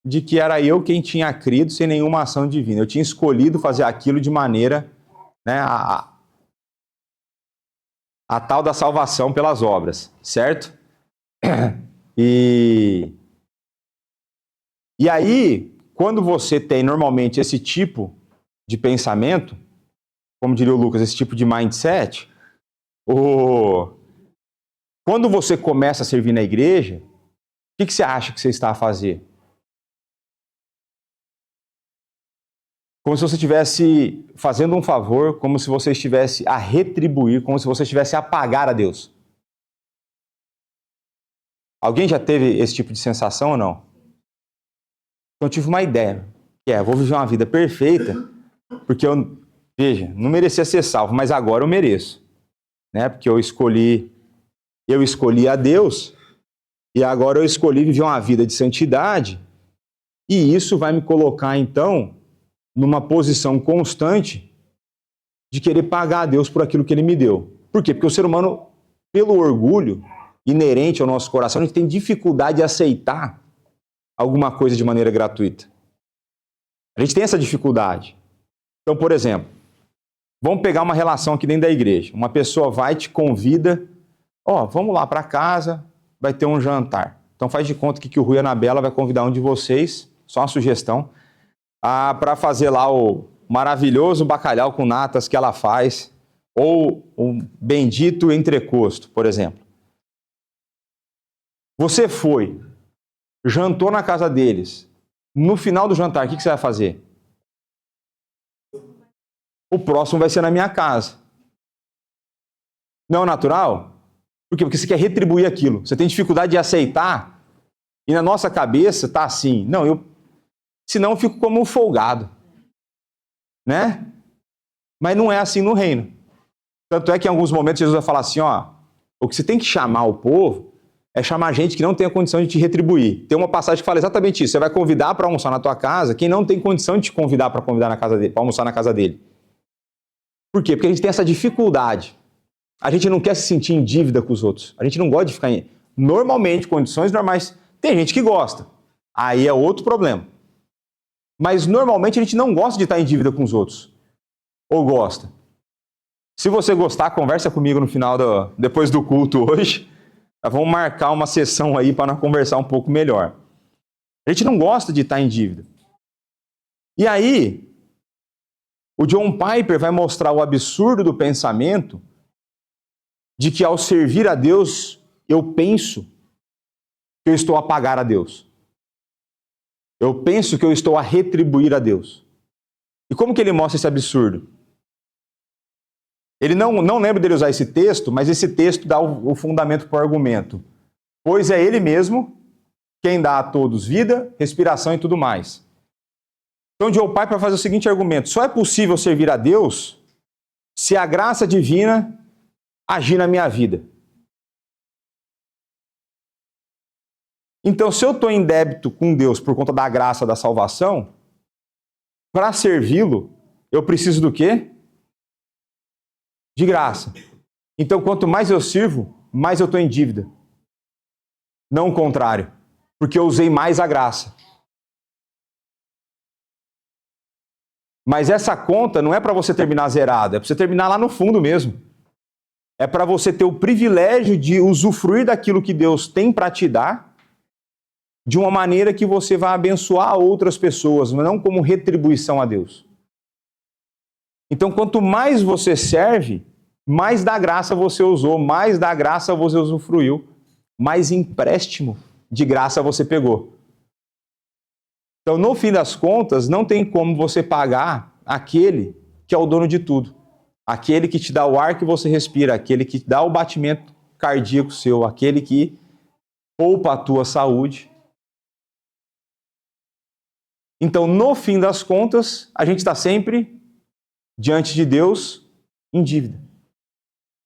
de que era eu quem tinha crido sem nenhuma ação divina. Eu tinha escolhido fazer aquilo de maneira, né, a tal da salvação pelas obras, certo? E aí, quando você tem normalmente esse tipo de pensamento, como diria o Lucas, esse tipo de mindset, quando você começa a servir na igreja, o que você acha que você está a fazer? Como se você estivesse fazendo um favor, como se você estivesse a retribuir, como se você estivesse a pagar a Deus. Alguém já teve esse tipo de sensação ou não? Então eu tive uma ideia, que é, eu vou viver uma vida perfeita, porque veja, não merecia ser salvo, mas agora eu mereço, né? Porque eu escolhi a Deus, e agora eu escolhi viver uma vida de santidade, e isso vai me colocar, então, numa posição constante de querer pagar a Deus por aquilo que Ele me deu. Por quê? Porque o ser humano, pelo orgulho inerente ao nosso coração, a gente tem dificuldade de aceitar alguma coisa de maneira gratuita. A gente tem essa dificuldade. Então, por exemplo, vamos pegar uma relação aqui dentro da igreja. Uma pessoa vai, te convida, vamos lá para casa, vai ter um jantar. Então faz de conta que o Rui e a Anabela vai convidar um de vocês, só uma sugestão, para fazer lá o maravilhoso bacalhau com natas que ela faz, ou um bendito entrecosto, por exemplo. Você foi, jantou na casa deles, no final do jantar, o que você vai fazer? O próximo vai ser na minha casa. Não é natural? Por quê? Porque você quer retribuir aquilo. Você tem dificuldade de aceitar, e na nossa cabeça está assim, senão eu fico como um folgado, né? Mas não é assim no reino. Tanto é que em alguns momentos Jesus vai falar assim, o que você tem que chamar o povo é chamar gente que não tem a condição de te retribuir. Tem uma passagem que fala exatamente isso. Você vai convidar para almoçar na tua casa quem não tem condição de te convidar para na casa dele, para almoçar na casa dele. Por quê? Porque a gente tem essa dificuldade. A gente não quer se sentir em dívida com os outros. A gente não gosta de ficar em... Normalmente, condições normais, tem gente que gosta. Aí é outro problema. Mas normalmente a gente não gosta de estar em dívida com os outros. Ou gosta? Se você gostar, conversa comigo no final, depois do culto hoje. Vamos marcar uma sessão aí para nós conversar um pouco melhor. A gente não gosta de estar em dívida. E aí, O John Piper vai mostrar o absurdo do pensamento de que ao servir a Deus, eu penso que eu estou a pagar a Deus. Eu penso que eu estou a retribuir a Deus. E como que ele mostra esse absurdo? Ele não lembra dele usar esse texto, mas esse texto dá o fundamento para o argumento. Pois é ele mesmo quem dá a todos vida, respiração e tudo mais. Então, John Piper vai fazer o seguinte argumento: só é possível servir a Deus se a graça divina agir na minha vida. Então, se eu estou em débito com Deus por conta da graça da salvação, para servi-lo, eu preciso do quê? De graça. Então, quanto mais eu sirvo, mais eu estou em dívida. Não o contrário, porque eu usei mais a graça. Mas essa conta não é para você terminar zerada, é para você terminar lá no fundo mesmo. É para você ter o privilégio de usufruir daquilo que Deus tem para te dar, de uma maneira que você vai abençoar outras pessoas, mas não como retribuição a Deus. Então, quanto mais você serve, mais da graça você usou, mais da graça você usufruiu, mais empréstimo de graça você pegou. Então, no fim das contas, não tem como você pagar aquele que é o dono de tudo. Aquele que te dá o ar que você respira, aquele que te dá o batimento cardíaco seu, aquele que poupa a tua saúde. Então, no fim das contas, a gente está sempre diante de Deus em dívida.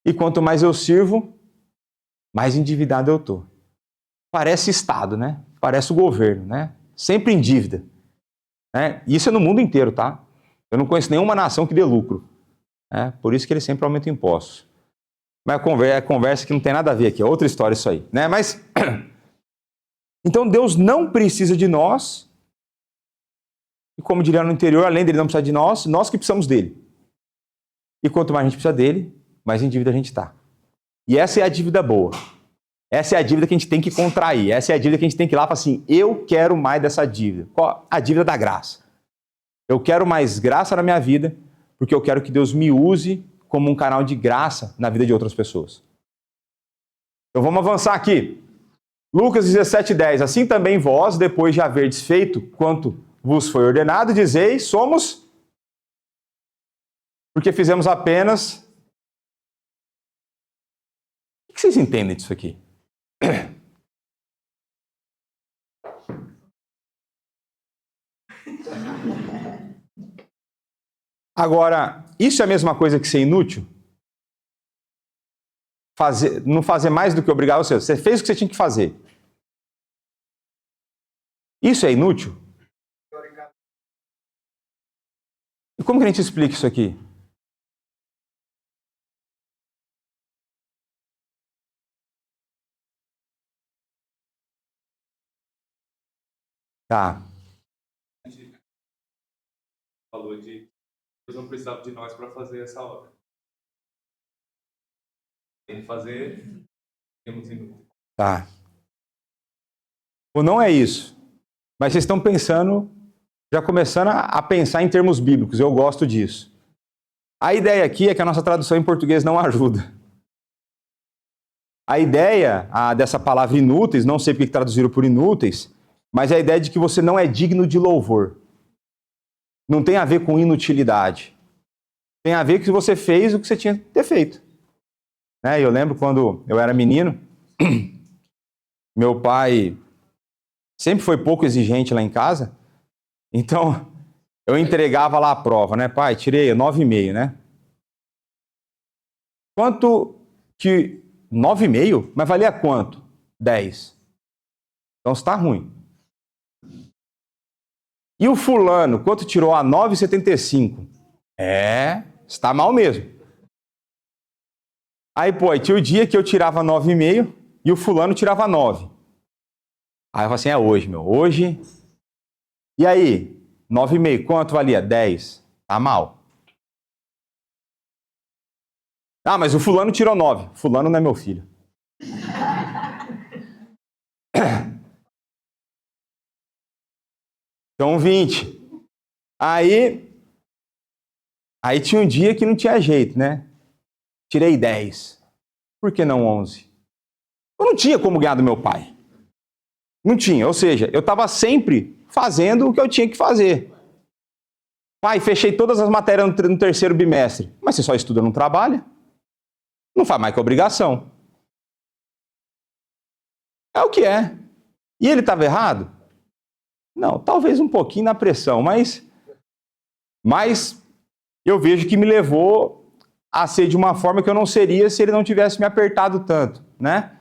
E quanto mais eu sirvo, mais endividado eu estou. Parece Estado, né? Parece o governo, né? Sempre em dívida. Né? Isso é no mundo inteiro, tá? Eu não conheço nenhuma nação que dê lucro. Né? Por isso que eles sempre aumentam impostos. Mas é conversa que não tem nada a ver aqui, é outra história isso aí. Né? Mas, então Deus não precisa de nós, e como diria no interior, além dele não precisar de nós, nós que precisamos dele. E quanto mais a gente precisa dele, mais em dívida a gente está. E essa é a dívida boa. Essa é a dívida que a gente tem que contrair. Essa é a dívida que a gente tem que ir lá e falar assim, eu quero mais dessa dívida. Qual? A dívida da graça. Eu quero mais graça na minha vida, porque eu quero que Deus me use como um canal de graça na vida de outras pessoas. Então vamos avançar aqui. Lucas 17:10. Assim também vós, depois de haverdes feito quanto vos foi ordenado, dizeis, somos... Porque fizemos apenas... O que vocês entendem disso aqui? Agora, isso é a mesma coisa que ser inútil? Não fazer mais do que obrigar você. Você fez o que você tinha que fazer. Isso é inútil? E como que a gente explica isso aqui? Tá. Falou de Deus não precisava de nós para fazer essa obra. Tem que fazer, temos inútil. Tá. Ou não é isso. Mas vocês estão pensando, já começando a pensar em termos bíblicos. Eu gosto disso. A ideia aqui é que a nossa tradução em português não ajuda. A ideia dessa palavra inúteis, não sei porque traduziram por inúteis, mas é a ideia de que você não é digno de louvor. Não tem a ver com inutilidade. Tem a ver que você fez o que você tinha que ter feito. Né? Eu lembro quando eu era menino, meu pai sempre foi pouco exigente lá em casa, então eu entregava lá a prova, né? Pai, tirei 9,5, né? Quanto que... 9,5? Mas valia quanto? 10. Então está ruim. E o fulano, quanto tirou a 9,75? Está mal mesmo. Aí, pô, tinha o dia que eu tirava 9,5 e o fulano tirava 9. Aí eu falei assim, é hoje, meu. Hoje... E aí, 9,5, quanto valia? 10. Tá mal. Ah, mas o fulano tirou 9. Fulano não é meu filho. Então, 20. Aí, Aí tinha um dia que não tinha jeito, né? Tirei 10. Por que não 11? Eu não tinha como ganhar do meu pai. Não tinha, ou seja, eu estava sempre fazendo o que eu tinha que fazer. Pai, fechei todas as matérias no terceiro bimestre. Mas você só estuda, não trabalha? Não faz mais que obrigação. É o que é. E ele estava errado? Não, talvez um pouquinho na pressão, mas eu vejo que me levou a ser de uma forma que eu não seria se ele não tivesse me apertado tanto, né?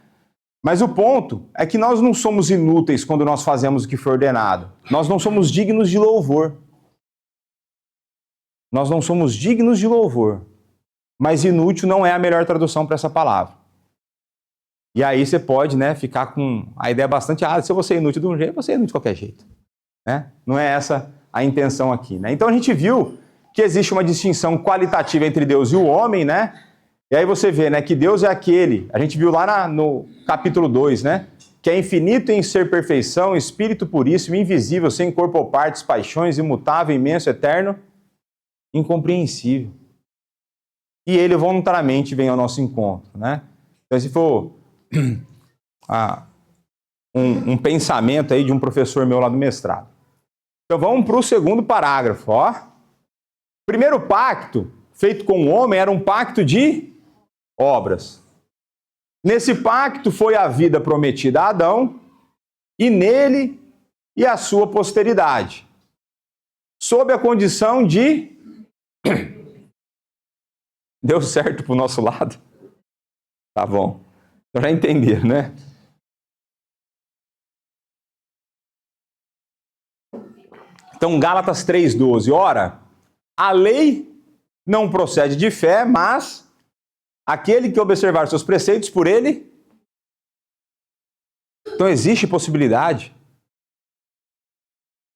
Mas o ponto é que nós não somos inúteis quando nós fazemos o que foi ordenado. Nós não somos dignos de louvor. Nós não somos dignos de louvor. Mas inútil não é a melhor tradução para essa palavra. E aí você pode, né, ficar com a ideia bastante errada. Se eu vou ser inútil de um jeito, eu vou ser inútil de qualquer jeito. Né? Não é essa a intenção aqui. Né? Então a gente viu que existe uma distinção qualitativa entre Deus e o homem, né? E aí você vê, né, que Deus é aquele, a gente viu lá no capítulo 2, né? Que é infinito em ser perfeição, espírito puríssimo, invisível, sem corpo ou partes, paixões, imutável, imenso, eterno, incompreensível. E ele voluntariamente vem ao nosso encontro, né? Então esse foi um pensamento aí de um professor meu lá do mestrado. Então vamos para o segundo parágrafo, ó. O primeiro pacto feito com o homem era um pacto de obras. Nesse pacto foi a vida prometida a Adão, e nele e a sua posteridade, sob a condição de... Deu certo para o nosso lado? Tá bom. Então já entenderam, né? Então, Gálatas 3,12. Ora, a lei não procede de fé, mas aquele que observar seus preceitos, por ele... Então, existe possibilidade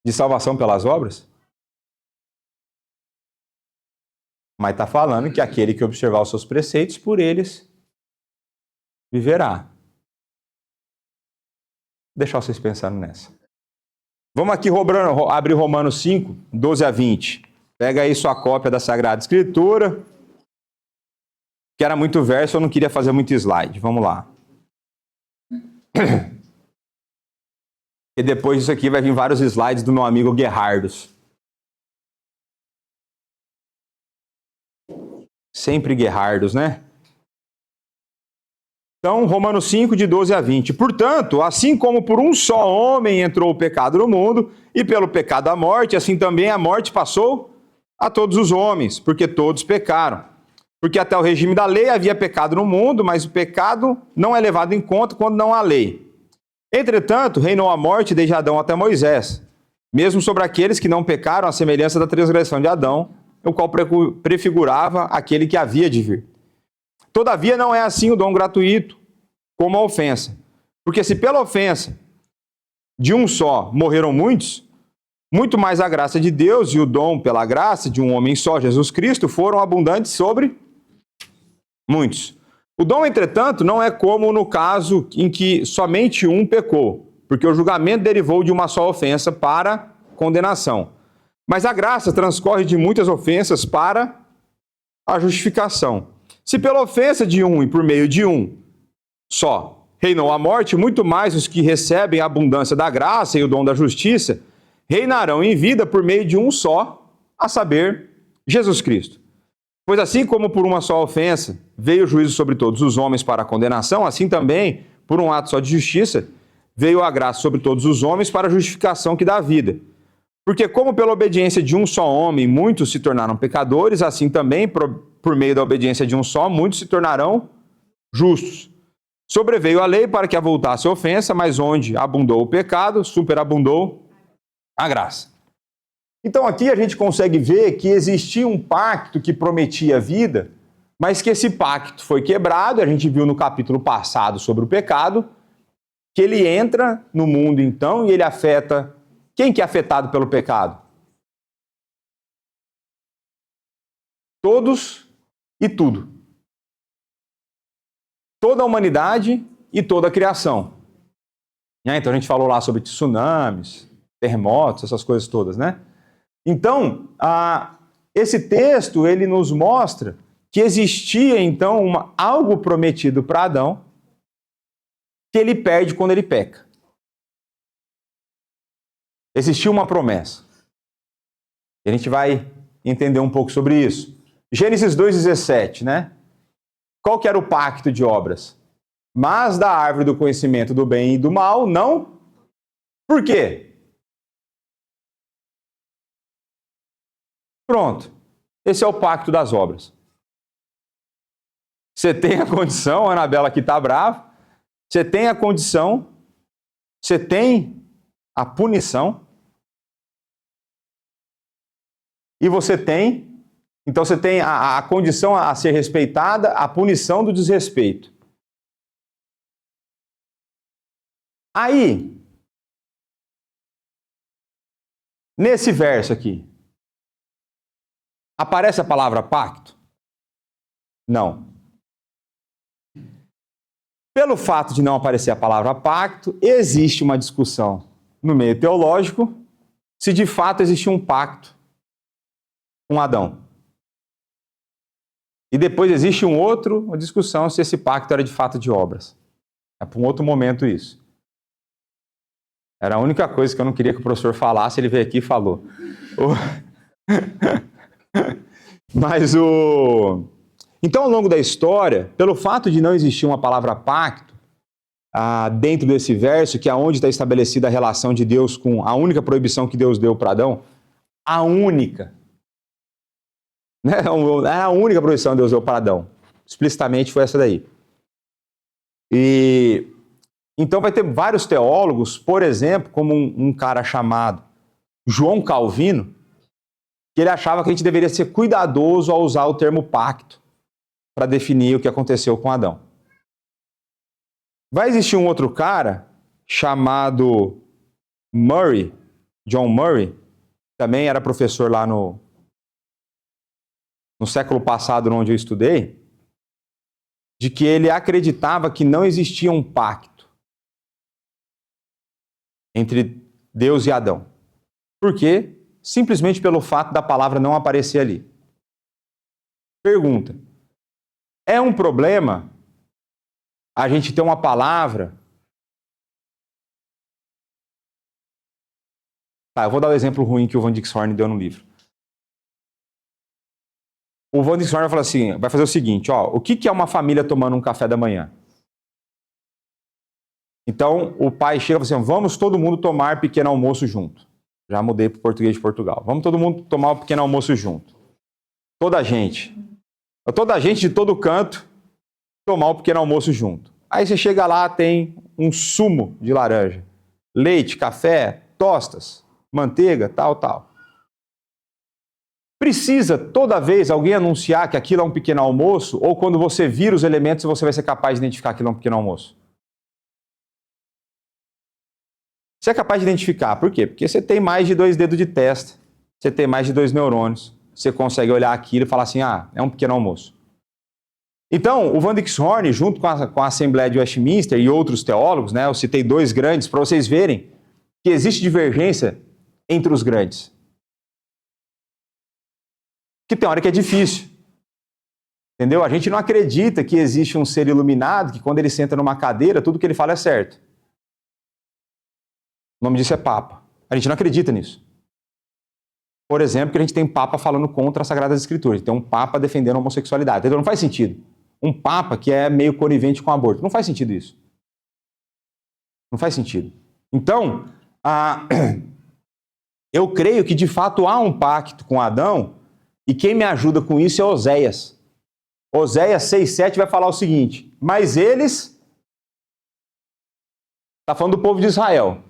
de salvação pelas obras? Mas está falando que aquele que observar os seus preceitos, por eles viverá. Vou deixar vocês pensando nessa. Vamos aqui abrir Romanos 5, 12 a 20. Pega aí sua cópia da Sagrada Escritura. Que era muito verso, eu não queria fazer muito slide. Vamos lá. E depois disso aqui vai vir vários slides do meu amigo Guerhardos. Sempre Guerhardos, né? Então, Romanos 5, de 12 a 20. Portanto, assim como por um só homem entrou o pecado no mundo, e pelo pecado a morte, assim também a morte passou a todos os homens, porque todos pecaram. Porque até o regime da lei havia pecado no mundo, mas o pecado não é levado em conta quando não há lei. Entretanto, reinou a morte desde Adão até Moisés, mesmo sobre aqueles que não pecaram, à semelhança da transgressão de Adão, o qual prefigurava aquele que havia de vir. Todavia não é assim o dom gratuito, como a ofensa. Porque se pela ofensa de um só morreram muitos, muito mais a graça de Deus e o dom pela graça de um homem só, Jesus Cristo, foram abundantes sobre muitos. O dom, entretanto, não é como no caso em que somente um pecou, porque o julgamento derivou de uma só ofensa para condenação. Mas a graça transcorre de muitas ofensas para a justificação. Se pela ofensa de um e por meio de um só reinou a morte, muito mais os que recebem a abundância da graça e o dom da justiça reinarão em vida por meio de um só, a saber, Jesus Cristo. Pois assim como por uma só ofensa veio o juízo sobre todos os homens para a condenação, assim também, por um ato só de justiça, veio a graça sobre todos os homens para a justificação que dá vida. Porque como pela obediência de um só homem muitos se tornaram pecadores, assim também, por meio da obediência de um só, muitos se tornarão justos. Sobreveio a lei para que avultasse a ofensa, mas onde abundou o pecado, superabundou a graça. Então aqui a gente consegue ver que existia um pacto que prometia vida, mas que esse pacto foi quebrado. A gente viu no capítulo passado sobre o pecado, que ele entra no mundo então e ele afeta... Quem que é afetado pelo pecado? Todos e tudo. Toda a humanidade e toda a criação. Então a gente falou lá sobre tsunamis, terremotos, essas coisas todas, né? Então, esse texto ele nos mostra que existia então algo prometido para Adão que ele perde quando ele peca. Existia uma promessa. E a gente vai entender um pouco sobre isso. Gênesis 2,17, né? Qual que era o pacto de obras? Mas da árvore do conhecimento do bem e do mal, não. Por quê? Pronto. Esse é o pacto das obras. Você tem a condição, a Anabela aqui está brava, você tem a condição, você tem a punição, e você tem, então você tem a condição a ser respeitada, a punição do desrespeito. Aí, nesse verso aqui, aparece a palavra pacto? Não. Pelo fato de não aparecer a palavra pacto, existe uma discussão no meio teológico se de fato existia um pacto com Adão. E depois existe uma discussão se esse pacto era de fato de obras. É para um outro momento isso. Era a única coisa que eu não queria que o professor falasse, ele veio aqui e falou. Então, ao longo da história, pelo fato de não existir uma palavra pacto dentro desse verso, que é onde está estabelecida a relação de Deus com a única proibição que Deus deu para Adão, a única. Né? A única proibição que Deus deu para Adão. Explicitamente foi essa daí. E então vai ter vários teólogos, por exemplo, como um cara chamado João Calvino, que ele achava que a gente deveria ser cuidadoso ao usar o termo pacto para definir o que aconteceu com Adão. Vai existir um outro cara chamado John Murray, também era professor lá no século passado, onde eu estudei, de que ele acreditava que não existia um pacto entre Deus e Adão. Por quê? Simplesmente pelo fato da palavra não aparecer ali. Pergunta: é um problema a gente ter uma palavra? Tá, eu vou dar o exemplo ruim que o Van Dixhoorn deu no livro. O Van Dixhoorn vai falar assim, vai fazer o seguinte, o que é uma família tomando um café da manhã? Então, o pai chega e fala assim, vamos todo mundo tomar pequeno almoço junto. Já mudei para o português de Portugal. Vamos todo mundo tomar um pequeno almoço junto. Toda a gente de todo canto tomar um pequeno almoço junto. Aí você chega lá, tem um sumo de laranja, leite, café, tostas, manteiga, tal. Precisa toda vez alguém anunciar que aquilo é um pequeno almoço, ou quando você vira os elementos você vai ser capaz de identificar que aquilo é um pequeno almoço? Você é capaz de identificar. Por quê? Porque você tem mais de 2 dedos de testa, você tem mais de 2 neurônios, você consegue olhar aquilo e falar assim, é um pequeno almoço. Então, o Van Dixhoorn, junto com a Assembleia de Westminster e outros teólogos, né, eu citei 2 grandes, para vocês verem que existe divergência entre os grandes. Que tem hora que é difícil. Entendeu? A gente não acredita que existe um ser iluminado que quando ele senta numa cadeira, tudo que ele fala é certo. O nome disso é Papa. A gente não acredita nisso. Por exemplo, que a gente tem Papa falando contra as Sagradas Escrituras. Tem um Papa defendendo a homossexualidade. Entendeu? Não faz sentido. Um Papa que é meio conivente com o aborto. Não faz sentido isso. Não faz sentido. Então, eu creio que de fato há um pacto com Adão e quem me ajuda com isso é Oséias. Oséias 6,7 vai falar o seguinte, mas eles... Está falando do povo de Israel.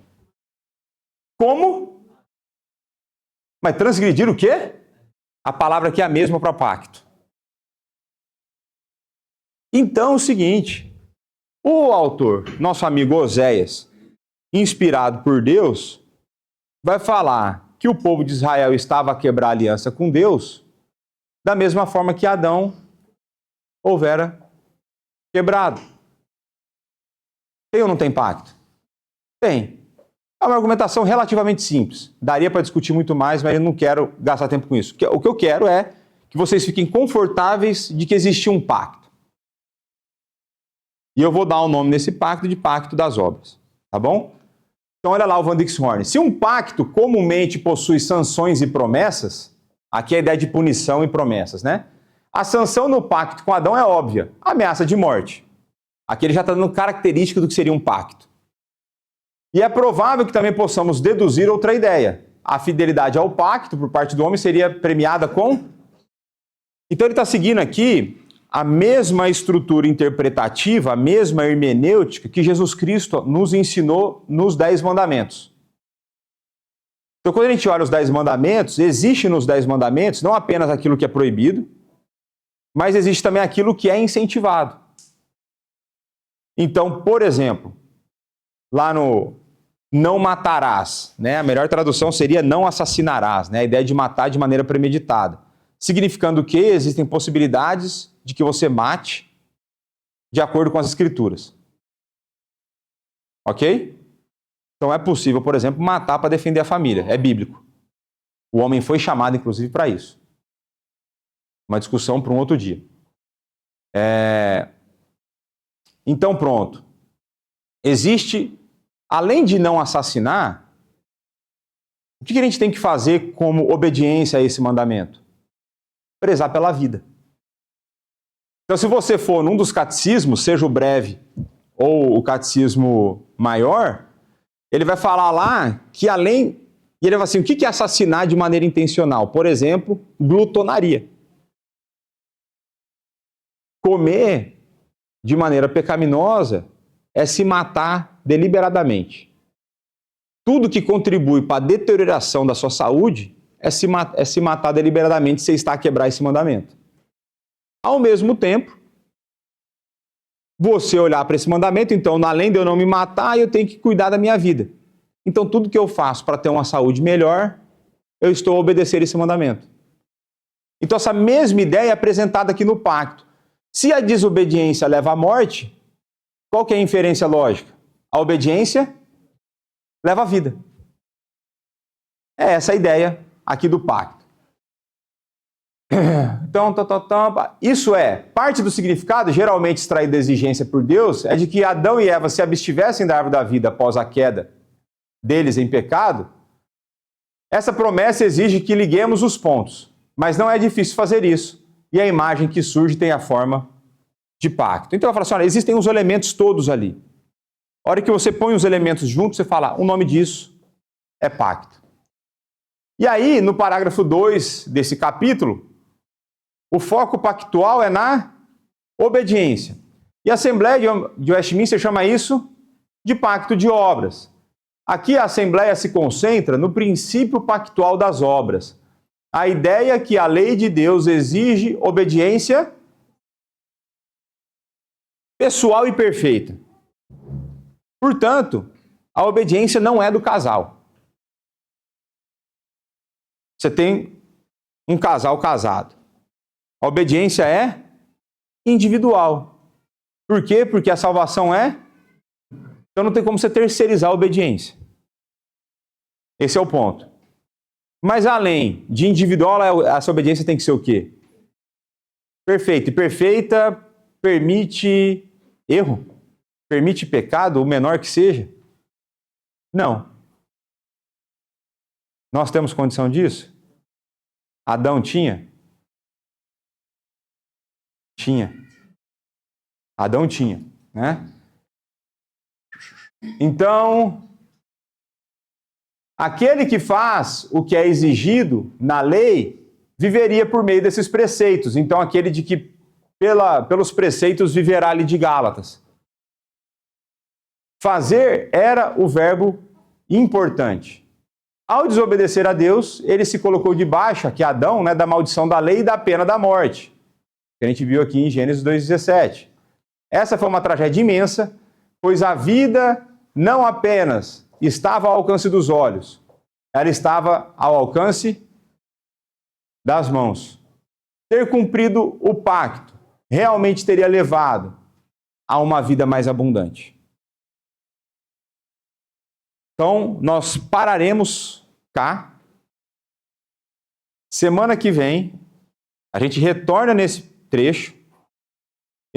Como? Mas transgredir o quê? A palavra aqui é a mesma para pacto. Então é o seguinte, o autor, nosso amigo Oséias, inspirado por Deus, vai falar que o povo de Israel estava a quebrar a aliança com Deus, da mesma forma que Adão houvera quebrado. Tem ou não tem pacto? Tem. É uma argumentação relativamente simples. Daria para discutir muito mais, mas eu não quero gastar tempo com isso. O que eu quero é que vocês fiquem confortáveis de que existe um pacto. E eu vou dar o nome nesse pacto de Pacto das Obras. Tá bom? Então olha lá o Van Dixhoorn. Se um pacto comumente possui sanções e promessas, aqui é a ideia de punição e promessas, né? A sanção no pacto com Adão é óbvia. Ameaça de morte. Aqui ele já está dando característica do que seria um pacto. E é provável que também possamos deduzir outra ideia. A fidelidade ao pacto por parte do homem seria premiada com... Então ele está seguindo aqui a mesma estrutura interpretativa, a mesma hermenêutica que Jesus Cristo nos ensinou nos 10 mandamentos. Então quando a gente olha os 10 mandamentos, existe nos 10 mandamentos não apenas aquilo que é proibido, mas existe também aquilo que é incentivado. Então, por exemplo, lá no não matarás, né? A melhor tradução seria não assassinarás, né? A ideia de matar de maneira premeditada. Significando que existem possibilidades de que você mate de acordo com as Escrituras. Ok? Então é possível, por exemplo, matar para defender a família. É bíblico. O homem foi chamado, inclusive, para isso. Uma discussão para um outro dia. Então, pronto. Existe, além de não assassinar, o que a gente tem que fazer como obediência a esse mandamento? Prezar pela vida. Então, se você for num dos catecismos, seja o breve ou o catecismo maior, ele vai falar lá que além... E ele vai assim, o que é assassinar de maneira intencional? Por exemplo, glutonaria. Comer de maneira pecaminosa é se matar deliberadamente. Tudo que contribui para a deterioração da sua saúde é se matar deliberadamente, você está a quebrar esse mandamento. Ao mesmo tempo, você olhar para esse mandamento, então, além de eu não me matar, eu tenho que cuidar da minha vida. Então, tudo que eu faço para ter uma saúde melhor, eu estou a obedecer esse mandamento. Então, essa mesma ideia é apresentada aqui no pacto. Se a desobediência leva à morte, qual que é a inferência lógica? A obediência leva à vida. É essa a ideia aqui do pacto. Então, isso é, parte do significado, geralmente extraído da exigência por Deus, é de que Adão e Eva se abstivessem da árvore da vida após a queda deles em pecado. Essa promessa exige que liguemos os pontos, mas não é difícil fazer isso. E a imagem que surge tem a forma de pacto. Então eu falo assim, olha, existem os elementos todos ali. A hora que você põe os elementos juntos, você fala, o nome disso é pacto. E aí, no parágrafo 2 desse capítulo, o foco pactual é na obediência. E a Assembleia de Westminster chama isso de pacto de obras. Aqui a Assembleia se concentra no princípio pactual das obras. A ideia que a lei de Deus exige obediência pessoal e perfeita. Portanto, a obediência não é do casal. Você tem um casal casado. A obediência é individual. Por quê? Porque a salvação é... Então não tem como você terceirizar a obediência. Esse é o ponto. Mas além de individual, essa obediência tem que ser o quê? Perfeita. E perfeita permite erro? Permite pecado, o menor que seja? Não. Nós temos condição disso? Adão tinha? Tinha. Adão tinha, né? Então, aquele que faz o que é exigido na lei, viveria por meio desses preceitos. Então, aquele de que pelos preceitos viverá ali de Gálatas. Fazer era o verbo importante. Ao desobedecer a Deus, ele se colocou debaixo, aqui Adão, né, da maldição da lei e da pena da morte. Que a gente viu aqui em Gênesis 2,17. Essa foi uma tragédia imensa, pois a vida não apenas estava ao alcance dos olhos, ela estava ao alcance das mãos. Ter cumprido o pacto realmente teria levado a uma vida mais abundante. Então, nós pararemos cá. Semana que vem, a gente retorna nesse trecho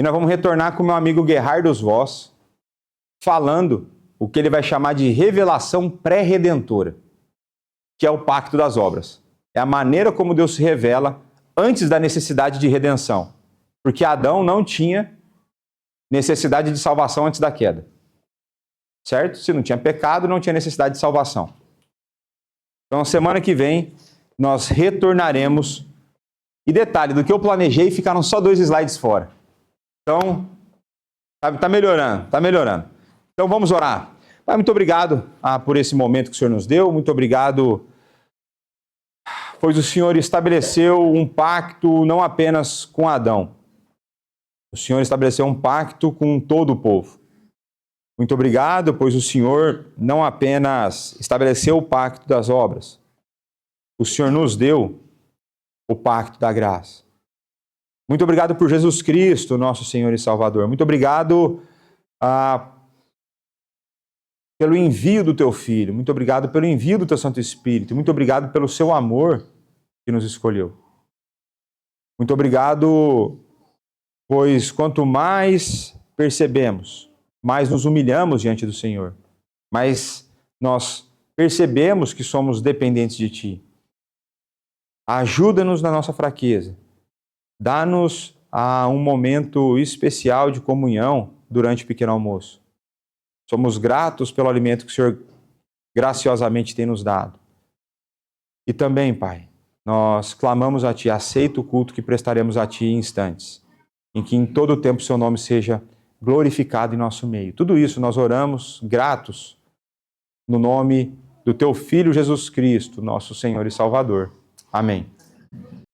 e nós vamos retornar com o meu amigo Gerardo Voss, falando o que ele vai chamar de revelação pré-redentora, que é o pacto das obras. É a maneira como Deus se revela antes da necessidade de redenção. Porque Adão não tinha necessidade de salvação antes da queda. Certo? Se não tinha pecado, não tinha necessidade de salvação. Então, semana que vem, nós retornaremos. E detalhe, do que eu planejei, ficaram só 2 slides fora. Então, tá melhorando, tá melhorando. Então, vamos orar. Pai, muito obrigado por esse momento que o Senhor nos deu. Muito obrigado, pois o Senhor estabeleceu um pacto não apenas com Adão. O Senhor estabeleceu um pacto com todo o povo. Muito obrigado, pois o Senhor não apenas estabeleceu o pacto das obras. O Senhor nos deu o pacto da graça. Muito obrigado por Jesus Cristo, nosso Senhor e Salvador. Muito obrigado pelo envio do Teu Filho. Muito obrigado pelo envio do Teu Santo Espírito. Muito obrigado pelo Seu amor que nos escolheu. Muito obrigado, pois quanto mais percebemos, mais nos humilhamos diante do Senhor, mais nós percebemos que somos dependentes de Ti. Ajuda-nos na nossa fraqueza. Dá-nos um momento especial de comunhão durante o pequeno almoço. Somos gratos pelo alimento que o Senhor graciosamente tem nos dado. E também, Pai, nós clamamos a Ti, aceita o culto que prestaremos a Ti em instantes, em que em todo o tempo o Seu nome seja glorificado em nosso meio. Tudo isso nós oramos gratos no nome do Teu Filho Jesus Cristo, nosso Senhor e Salvador. Amém.